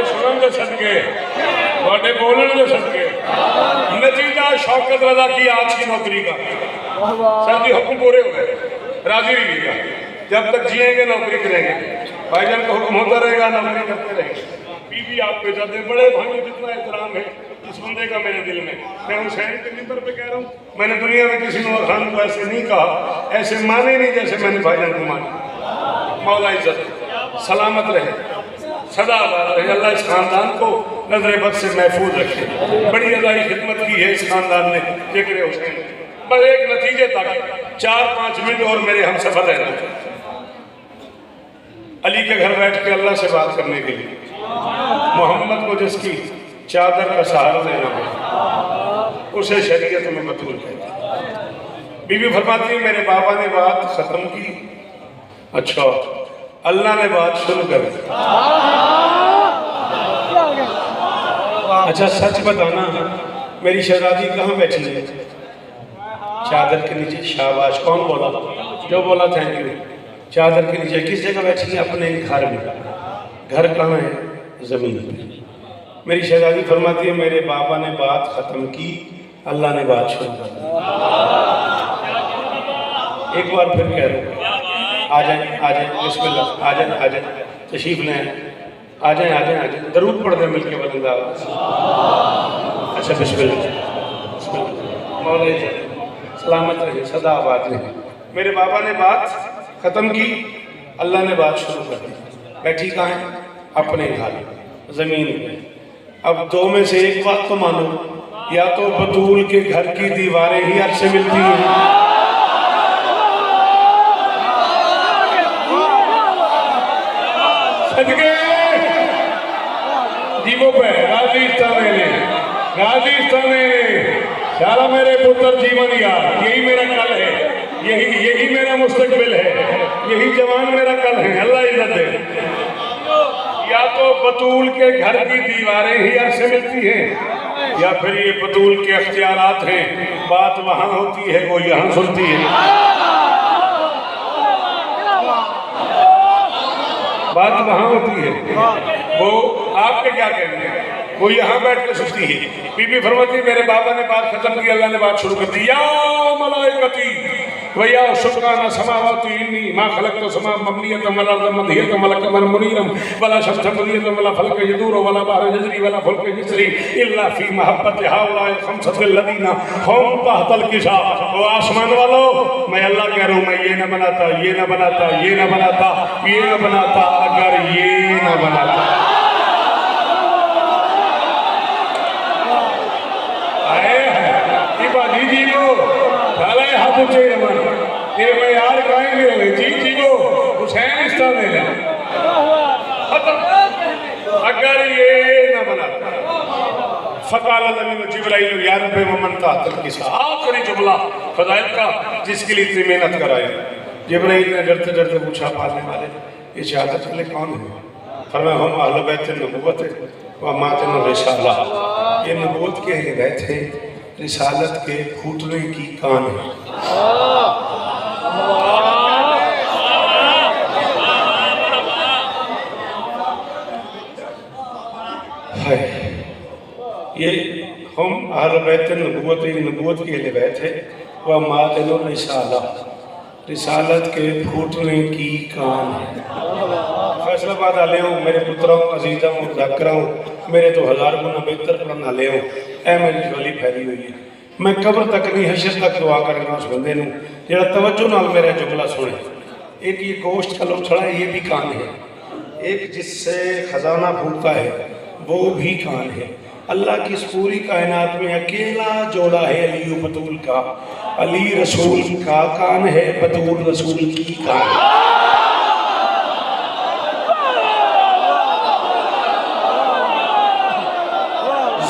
सुनन के सदके, बोलन के सदके नतीजा शौकत रजा की आज की नौकरी का। सर जी हुक्म पूरे हो गए, राजी रहिएगा, जब तक जिएंगे नौकरी करेंगे। भाईजान का हुक्म होता रहेगा, नौकरी करते रहेंगे। बीवी आप पे जाते, बड़े भाइयों जितना एहतराम है इस बंदे का मेरे दिल में। मैं हुसैन के मिंबर पे कह रहा हूँ, मैंने दुनिया में किसी नूर खान को ऐसे नहीं कहा, ऐसे माने नहीं जैसे मैंने भाईजान को माना। मौला इज्जत सलामत रहे, सदा रहे, अल्लाह इस खानदान को नजर बद से महफूज रखे। बड़ी अल्लाह खिदमत की है इस खानदान ने, जिक्र हुसैन। बस एक नतीजे तक 4-5 मिनट और मेरे हम सफर रहना। अली के घर बैठ के अल्लाह से बात करने के लिए मोहम्मद को जिसकी चादर का सहारा देना पड़ा उसे शरीयत में मतूल कहते। बीवी फरमाती है मेरे बाबा ने बात खत्म की, अच्छा अल्लाह ने बात शुरू कर दी। अच्छा सच बताना, मेरी शहजादी कहाँ बैठी है? चादर के नीचे। शाबाश, कौन बोला? जो बोला थैंक यू। चादर के नीचे किस जगह बैठी है? अपने घर में। घर कहाँ है? जमीन पे। मेरी शहजादी फरमाती है मेरे बाबा ने बात खत्म की, अल्लाह ने बात शुरू कर दी। एक बार फिर कह रहा हूँ, आ जाए आ जाए, बिस्मिल्लाह, आ जाए आ जाए, तशरीफ लें, आ जाए आ जाए आ जाए, दरूद पढ़ दें मिलके बदलदा। अच्छा बिस्मिल्लाह, मौला सलामत रहे, सदा आबाद रहे। मेरे बाबा ने बात खत्म की, अल्लाह ने बात शुरू कर दी। बैठी कहाँ है? अपने घर जमीन में। अब दो में से एक बात तो मानो, या तो बतूल के घर की दीवारें ही अर्श से मिलती हैं, जीवों पे राजस्थान में ख्याल मेरे पुत्र जीवन यार, यही मेरा कल है, यही मेरा मुस्तकबिल है, यही जवान मेरा कल है। अल्लाह इज्जत दे। या तो बतूल के घर की दीवारें ही अर्श मिलती हैं, या फिर ये बतूल के अख्तियारात हैं। बात वहां होती है, वो यहाँ सुनती है। बात वहां होती है, वो आपके क्या कहने हैं, वो यहाँ बैठ के सुनती है। बीबी फरमाती मेरे बाबा ने बात खत्म की, अल्लाह ने बात शुरू कर दी। या मलाइकती वया शुक्राना समावाती इन्नी मा खलक़तु समा मबनियतम वल अर्ज़ मदहियतम वल कमर मुनीरम वला शम्स मुनीरतम वला फल्क यदूर वला बहर यजरी वला फुल्क यजरी इल्ला फी महब्बति हाउलाए खमसतिल लदीना हम तहतल किसा। ओ आसमान वालों, मैं अल्लाह कह रहा हूँ, मैं ये न बनाता, ये न बनाता, ये न बनाता, ये न बनाता अगर ये न बनाता। जी को हाथ ऊंचे रमन तेरे में यार गाएंगे जी को हुसैन रिश्ता देना अगर ये न बनाता। फ़क़ाल जिब्राइल या रब्बी वमन तहतल किसा, आखिरी जुमला फ़ज़ाइल का जिसके लिए इतनी मेहनत कराई। जिब्राइल ने डरते डरते पूछा पालने वाले ये शहादत वाले कौन है? फरमाया हम अहले बैत नबुव्वत व मातन रिसाला। ये नबूवत के हिदायत है, रिसालत के फूटने की कान है। ये हम अहले बैत नबुव्वत, नबूवत की हिदायत है, वह मातन रिसाला, रिसालत के फूटने की कान है। फैसलाबाद आले हो मेरे पुत्रों, अजीज़ों, ज़ाकिरों, मेरे तो हज़ार गुना बेहतर पढ़ना ले हो। ऐ मेरी झोली फैली हुई है, मैं कब्र तक नहीं हशर तक दुआ करना उस बंदे नूं जेड़ा तवज्जो नाल मेरा जुमला सुने। एक ये गोश्त का लोथड़ा है, ये भी कान है। एक जिससे खजाना फूटता है, वो भी कान है। अल्लाह की इस पूरी कायनात में अकेला जोड़ा है अली बतूल का। अली रसूल का कान है, बतूल रसूल की कान।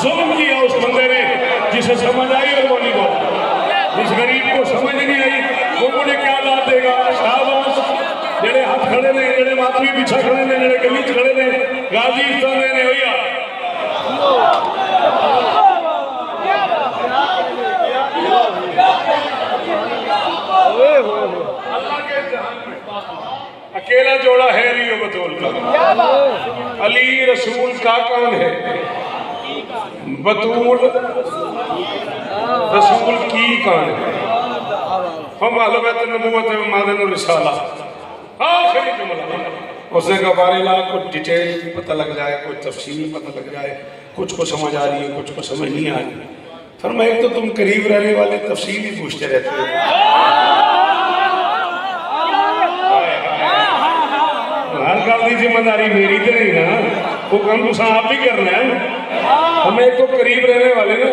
जुल्म किया उस बंदे ने जिसे समझ आई और वो नहीं बोला। जिस गरीब को समझ नहीं आई वो मुझे क्या दाद देगा? शाबाश जेड़े हाथ खड़े ने, जेड़े माथवी पीछा खड़े ने, जेड़े गली खड़े ने, गाजी इस्ताने ने भैया अल्लाह के जहान में अकेला जोड़ा है अली बतूल का। अली रसूल का कौन है? बतूल रसूल की कान है। हम अहले बैत नबुव्वत व मातन रिसाला, आखिरी जुमला। उसने कहा बारिला कुछ डिटेल पता लग जाए, कुछ तफसील पता लग जाए, कुछ को समझ आ रही है, कुछ को समझ नहीं आ रही। फरमाया एक तो तुम करीब रहने वाले तफसील ही पूछते रहते हो। हर गल की जिम्मेदारी मेरी तो नहीं ना, वो काम तुम आप ही करना है। हमें एक तो करीब रहने वाले ना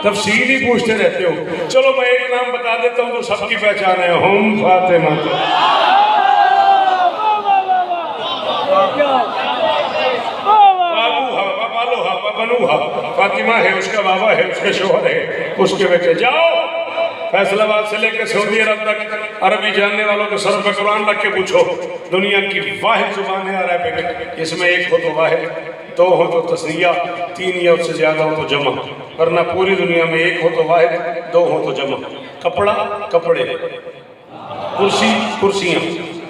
तफसील ही पूछते रहते हो। चलो मैं एक नाम बता देता हूँ तो सबकी पहचान है, हम फातिमा। फातिमा है, उसका बाबा है, उसके शोहर है, उसके बेटे। जाओ फैसलाबाद से लेकर सऊदी अरब तक अरबी जानने वालों के सर पर कुरान रख के पूछो, दुनिया की वाहिद जुबान है अरबिक। इसमें एक हो तो वाहिद, दो हो तो तस्निया, तीन या उससे ज्यादा हो तो जमा। वरना पूरी दुनिया में एक हो तो वाहिद, दो हो तो जमा। कपड़ा कपड़े, कुर्सी कुर्सियाँ,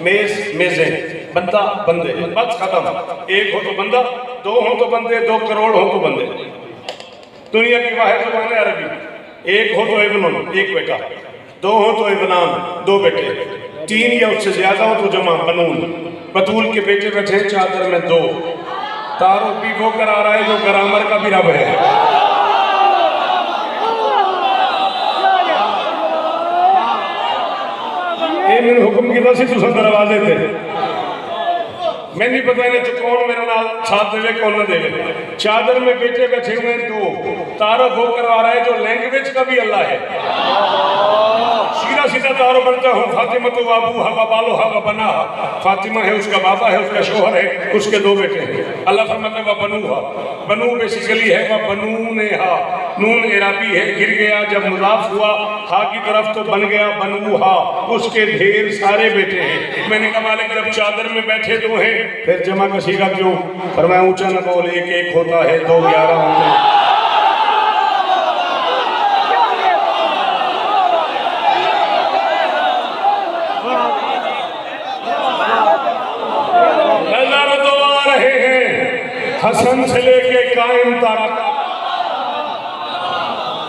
मेज मेजें, बंदा बंदे, बस खत्म। एक हो तो बंदा, दो हो तो बंदे, 2 करोड़ हो तो बंदे। दुनिया की वाहिद जुबान है अरबी। एक हो तो इब्न, एक बेटा, 2 हो तो इब्नान, 2 बेटे, 3 या उससे ज्यादा हो तो जमा बनून। बतूल के बेटे बैठे चादर में 2। तारों पी वो करा रहा है जो ग्रामर का भी रब है। ये मैंने हुक्म किया सी तुम दरवाजे थे, मैं नहीं पता इन्हें कौन मेरे नाल साथ देवे कौन ना देवे। चादर में बेटे बैठे हुए 2। तारफ वो करवा रहा है जो लैंग्वेज का भी अल्लाह है। सीधा सीधा दारो बनता हूँ। फातिमा तो बाबू हा बालो हा बना। फातिमा है उसका बाबा है, उसका शोहर है, उसके 2 बेटे हैं। अल्लाह फरमाता है वह बनू हा। बनू बेसिकली है वह बनू ने हा। नून एराबी है, गिर गया जब मुजाफ हुआ हा की तरफ तो बन गया बनू हा। उसके ढेर सारे बेटे हैं। मैंने कहा मालिक जब चादर में बैठे 2 हैं फिर जमा कसीगा क्यों? फरमाया ऊंचा न बोल, 1 होता है 2 11 होते हैं। नजर तो आ रहे हैं हसन से लेके कायम तक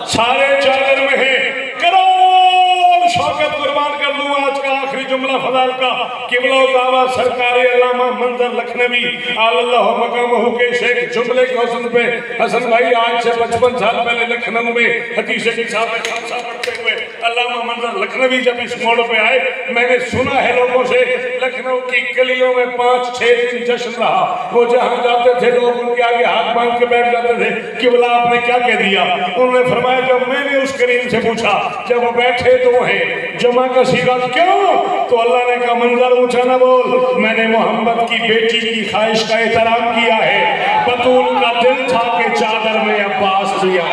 सारे चादर में है। करोड़ शौकत कुर्बान कर दूं आज का आखिरी जुमला फजाल का। किबला काबा सरकारी अल्लामा मंजर लखनवी अल्लाह मकामहू के शेख जुमले के हसन पे हसन भाई आज से 55 साल पहले लखनऊ में हदीसे के साथ खालसा पढ़ते हुए अल्लामा मंजर लखनवी जब इस मोड़ पे आए, मैंने सुना है लोगों से लखनऊ की गलियों में 5-6 दिन जश्न रहा। वो जहां जाते थे लोग उनके आगे हाथ बांध के बैठ जाते थे, किबला आपने क्या कह दिया? उन्होंने फरमाया जब मैंने उस करीम से पूछा जब वो बैठे 2 हैं जमा का सीगा क्यों, तो अल्लाह ने कहा मंजर ऊंचा ना बोल, मैंने मोहम्मद की बेटी की ख्वाहिश का एहतराम किया है। बतूल का दिल था कि चादर में अब्बास दिया।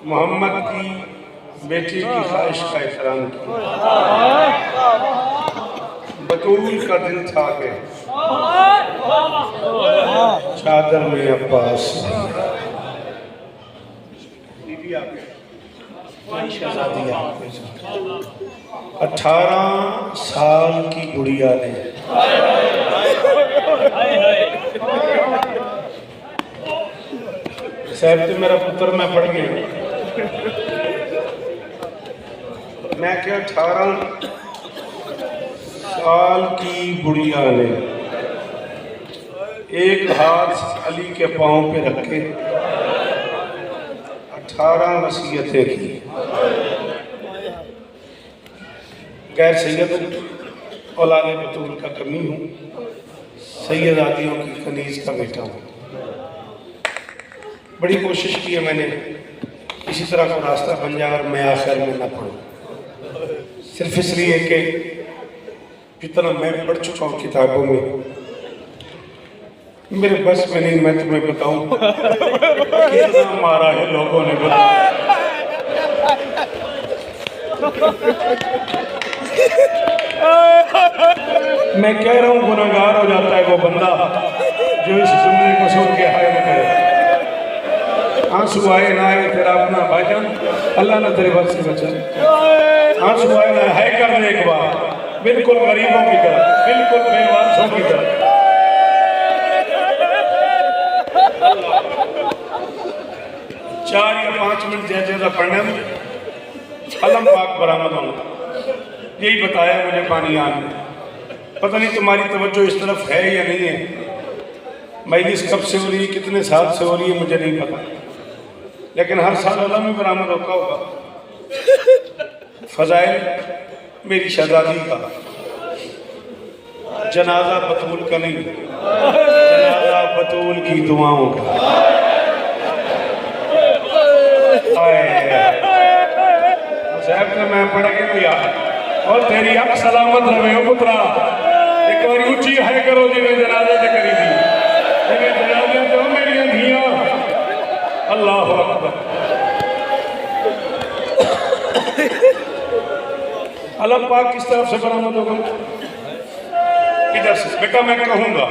मोहम्मद की बेटी की ख्वाहिश का एहतराम किया। बतूल का दिल था कि चादर में अब्बास। बीबी आपकी शहजादी 18 साल की गुड़िया ने साहब तो मेरा पुत्र मैं पढ़ गया। मैं क्या 18 साल की बुढ़िया ने एक हाथ अली के पांव पे रखे 18 वसीयतें की। गैर सैयद औलाद बतूल का कमी हूँ, सैयदादियों की कनीज का बेटा हूँ। बड़ी कोशिश की है मैंने इसी तरह का रास्ता बन जाए और मैं आखिर में ना पढ़ूँ, सिर्फ इसलिए कि जितना मैं पढ़ चुका हूँ किताबों में मेरे बस में नहीं। मैं तुम्हें बताऊँ कितना मारा है लोगों ने, बताया। मैं कह रहा हूँ गुनहगार हो जाता है वो बंदा जो इस जुमले को सुन के हाय न करे। आंसू आए ना आए तेरा अपना भाईजान, अल्लाह ने तेरे बस से बचाए। आंसू आए ना है कर दे एक बार, बिल्कुल गरीबों की तरह, बिल्कुल बेवारसों की तरह। 4 या 5 मिनट ज्यादा पढ़ने में अलम पाक बरामद होना, यही बताया मुझे पानी आने। पता नहीं तुम्हारी तवज्जो इस तरफ है या नहीं है। मजलिस कब से हो रही है, कितने साल से हो रही है, मुझे नहीं पता, लेकिन हर साल अलम में बरामद होता होगा। फजाइल मेरी शहजादी का, जनाजा बतूल का नहीं, जनाजा बतूल की दुआओं का। साहब तो मैं पढ़ के भी यार, और तेरी अख सलामत रहे हो पुत्रा। एक बार ऊंची है करो जिन्हें जनाजे से करी थी, जिन्हें जनाजे दो मेरी धियां। अल्लाह अकबर। अलम पाक किस तरफ से बरामद होगा? इधर से। बेटा मैं कहूँगा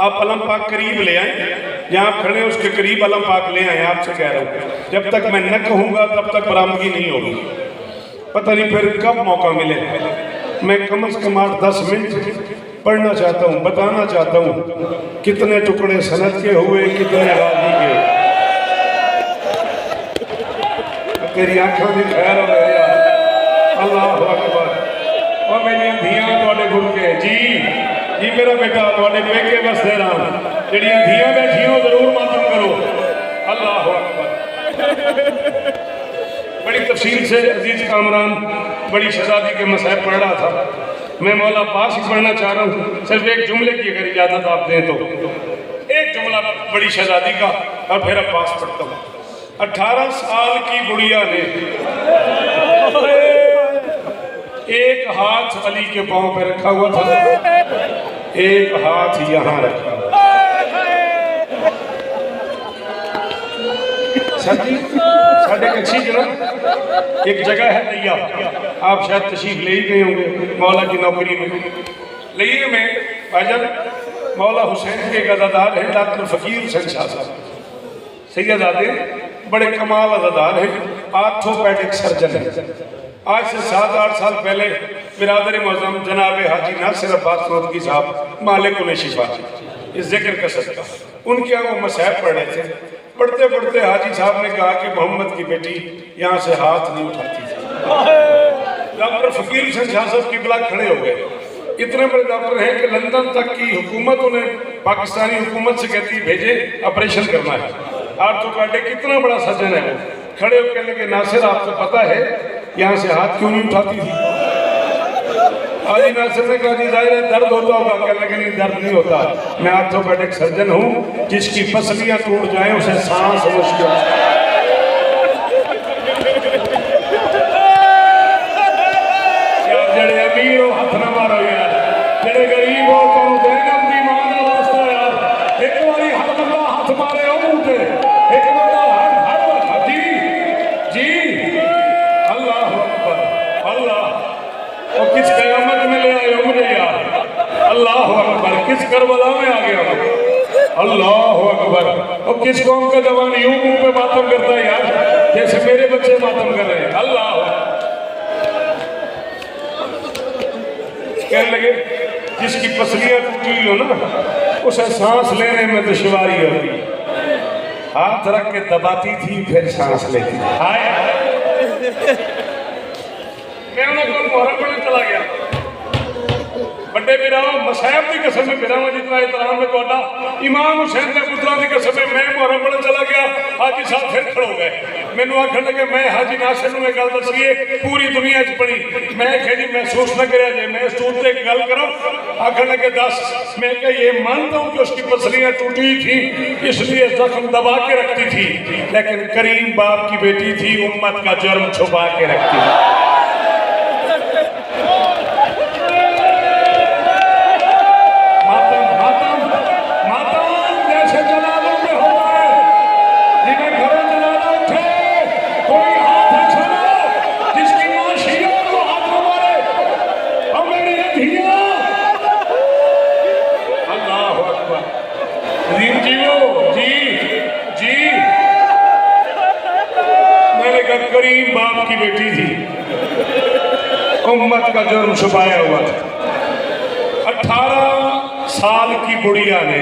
आप अलम पाक करीब ले आए, जहाँ आप खड़े हैं उसके करीब अलम पाक ले आए, आपसे कह रहा हूँ। जब तक मैं न कहूँगा तब तक बरामदगी नहीं होगी। पता नहीं फिर कब मौका मिले। मैं कम से कम 8-10 मिनट पढ़ना चाहता हूँ, बताना चाहता हूँ कितने टुकड़े सनद के हुए, कितने गाजी के। तेरी आंखों की खैर हो रही है। अल्लाह अकबर। और मेरी धियां थोड़े गुरु के जी मेरा बेटा थोड़े पेके बसते रहा, जड़ियाँ धियां बैठियों जरूर मातम करो। अल्लाह अकबर। बड़ी तफसील से अजीज कामरान बड़ी शहजादी के मसाइब पढ़ रहा था। मैं मौला पास ही पढ़ना चाह रहा हूँ, सिर्फ एक जुमले की अगर इजाज़त आप दें तो एक जुमला बड़ी शहजादी का, और फिर अब पास पढ़ता हूँ। 18 साल की गुड़िया ने एक हाथ अली के पांव पे रखा हुआ था, एक हाथ यहाँ रखा हुआ। साढ़े कच्छी जनाब एक जगह है लिया, आप शायद तशरीफ ले ही गए होंगे मौला की नौकरी में। लिया में भाईजान मौला हुसैन के अदादार हैं डॉक्टर फ़कीर हुसैन शाह साहब, सैयदादे बड़े कमाल अदादार हैं, आर्थोपैडिक सर्जन हैं। आज से 7-8 साल पहले बिरादर मौज़म जनाब हाजी नासिर अब्बास नदवी साहब मालिक उन्हें शिफा, इस जिक्र का सदका, उनके यहाँ वो मसाइब पढ़ रहे थे। पढ़ते पढ़ते हाजी साहब ने कहा कि मोहम्मद की बेटी यहाँ से हाथ नहीं उठाती थी। डॉक्टर फ़कीर हुसैन शाह साहब किबला खड़े हो गए। इतने बड़े डॉक्टर हैं कि लंदन तक की हुकूमत उन्हें पाकिस्तानी हुकूमत से कहती भेजे ऑपरेशन करना है। आर्थोपैडिक कितना बड़ा सर्जन है वो, खड़े होकर कहने लगे नासिर आपको पता है यहाँ से हाथ क्यों नहीं उठाती थी? हाजी नासिर ने कहा जी जाहिर है दर्द होता होगा। कहने लगे नहीं दर्द नहीं होता, मैं आर्थोपैडिक सर्जन हूँ, जिसकी पसलियाँ टूट जाएं उसे सांस मुश्किल। यार जड़े अमीर हो हाथ ना मारो यार, जड़े गरीब हो तो जैनब दी मां दा वास्ता यार एक बारी हर बंदा हाथ मारे हो मुंह पे, एक बंदा हर जी अल्लाह अकबर। अल्लाह और किस कयामत में ले आए हो मुझे यार। अल्लाह अकबर। किस करबला में आ गया मैं। अल्लाह अकबर। और किस कौम का जवान यूं मुंह पे मातम करता है यार जैसे मेरे बच्चे मातम कर रहे हैं। अल्लाह कहने लगे जिसकी पसलियां टूटी हो ना उसे सांस लेने में दुश्वारी होती, हाथ रख के दबाती थी फिर सांस लेती। हाय मैं उन्हें कोई मुहर्रम पढ़ने चला गया, बड़े बिराओ मसायब की कसम में बिरावा जितना एहतराम है तोड़ा, इमाम हुसैन के पुत्रों की कसम में मैं मुहर्रम पढ़ने चला गया। हाजी साहब फिर खड़ो गए, मैनू आखन लगे मैं हाजी नासिर नूं गल दसीए पूरी दुनिया च पढ़ी। मैं कहा जी महसूस न करे जे मैं सूरत से गल करो। आखन लगे दस। मैं क्या ये मानता हूँ कि उसकी पसलियाँ टूटी थी इसलिए जख्म दबा के रखती थी, लेकिन करीम बाप की बेटी थी, उम्मत का जुर्म छुपा के रखती थी। करीम बाप की बेटी थी, उम्मत का जुर्म छुपाया हुआ था। 18 साल की बुढ़िया ने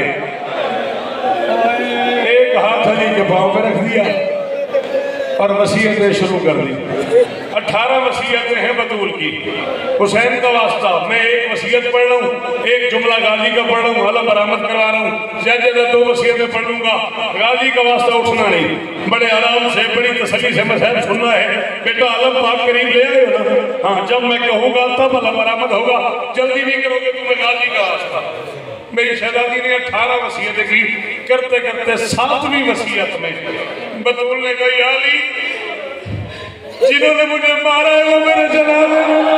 एक हाथ अली के पांव पे रख दिया और वसीयतें शुरू कर दी। 18 वसीयतें हैं बतूल की, हुसैन का वास्ता। मैं एक वसीयत पढ़ रहा हूँ, एक जुमला गाजी का पढ़ रहा हूँ, हला बरामद करवा रहा हूँ। ज्यादा 2 वसीयतें पढ़ लूंगा, गाजी का वास्ता उठना नहीं, बड़े आराम से बड़ी तसल्ली से मसैब सुनना है। बेटा आलम पाक करीब ले आए हो ना? हाँ, जब मैं कहूँगा तब हला बरामद होगा, जल्दी नहीं करोगे तुम्हें गाजी का वास्ता। मेरी शहजादी ने 18 वसीयतें की, करते करते 7वीं वसीयत में बतूल ने कहा या अली जिन्होंने मुझे मारा है वो मेरे जनाजे में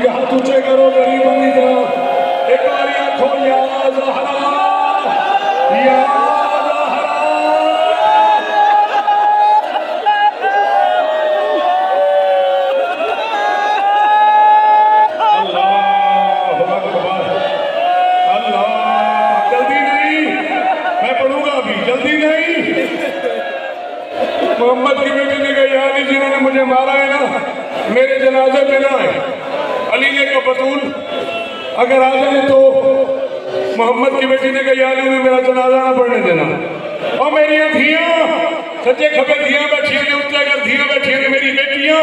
हाथ ऊंचे करो गरीब बंदी तरह एक बार आंखों या ज़हरा या ज़हरा। ने मारा है ना, मेरे जनाजे में ना है। अली ने कहा बतूल अगर आ जाए तो मोहम्मद की बेटी ने कहा या अली में मेरा जनाजा ना पढ़ने देना। और मेरी धियां सच्चे खबे धियां बैठी ने उत्ते अगर धियां बैठी ने मेरी बेटियां,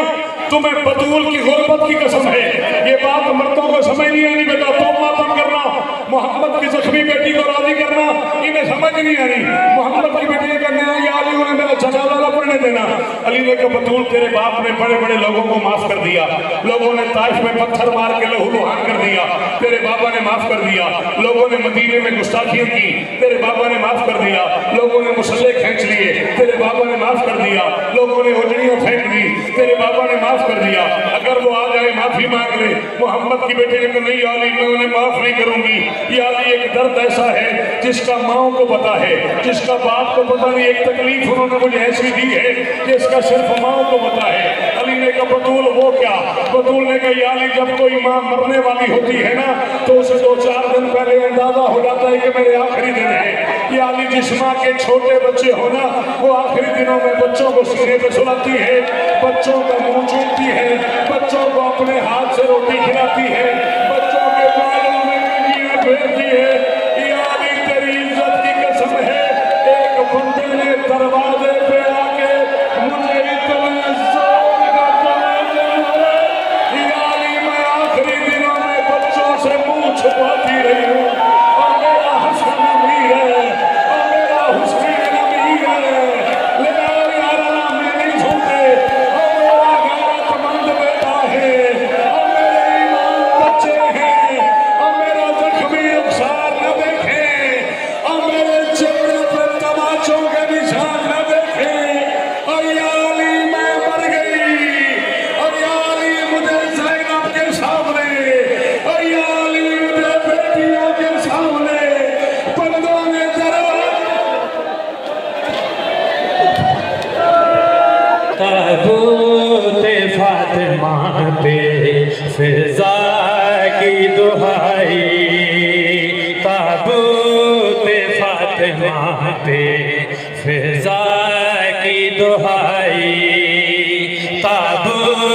तुम्हें बतूल की गुर्बत की कसम है, ये बात मर्दों को समझ नहीं आनी बेटा। तुम मातम करना, मोहम्मद की जख्मी बेटी को राजी करना, इन्हें समझ नहीं आनी। मोहम्मद की बेटी करने या अली ने मेरा जनाजा ना पढ़ने देना। अली ने कहा बतूल तेरे बाप ने बड़े बड़े लोगों को माफ कर दिया, लोगों ने ताइफ में पत्थर मार के लहूलुहान कर दिया, तेरे बाबा ने माफ कर दिया। लोगों ने मदीने में गुस्ताखियां की, तेरे बाबा ने माफ कर दिया। लोगों ने मुसल्ले खींच लिए, तेरे बाबा ने माफ कर दिया। लोगों ने उजड़ियां फेंक दी, तेरे बाबा ने माफ कर दिया। अगर वो आ जाए माफी मांग ले। मोहम्मद की बेटी ने कहा नहीं अली मैं उन्हें माफ नहीं करूंगी। ये अली एक दर्द ऐसा है जिसका माओ को पता है, जिसका बाप को पता नहीं। एक तकलीफ उन्होंने मुझे ऐसी दी है जिसका सिर्फ माओ को पता है। अली ने कहा बतूल वो क्या? बतूल ने कहा या अली जब कोई माँ मरने वाली होती है ना तो उसे 2-4 दिन पहले अंदाजा हो जाता है कि मेरे आखिरी दिन है। या अली जिस माँ के छोटे बच्चे हो ना वो आखिरी दिनों में बच्चों को सीने पे सुलाती है, बच्चों का मुंह चूमती है, बच्चों को अपने हाथ से रोटी खिलाती है, बच्चों के बालों में कंघियां फेरती है। या अली तेरी इज्जत की कसम है, एक बंदे ने दरवाजे पे आके मुझे इतना जोर का तमाचा मारा। या अली मैं आखिरी दिनों में बच्चों से मुंह छुपाती रही हूँ। और मेरा हसन अमीर है, और मेरा हुसैन अमीर है, लेकिन यार में नहीं सुनते। और मेरा गैरतमंद बेटा है, और मेरे ईमान बच्चे हैं, और मेरा जख्मी रुखसार न देखे, और मेरे चेहरे पर तमाचों के निशान न देखे। और या अली मैं मर गई, और या अली मुझे ज़ैनब के सामने, और या अली मुझे बेटियों के सामने बंदों ने ताबूत फातिमा पे फिजा की दुहाई, ताबूत फातिमा पे फिजा की दुहाई, ताबूत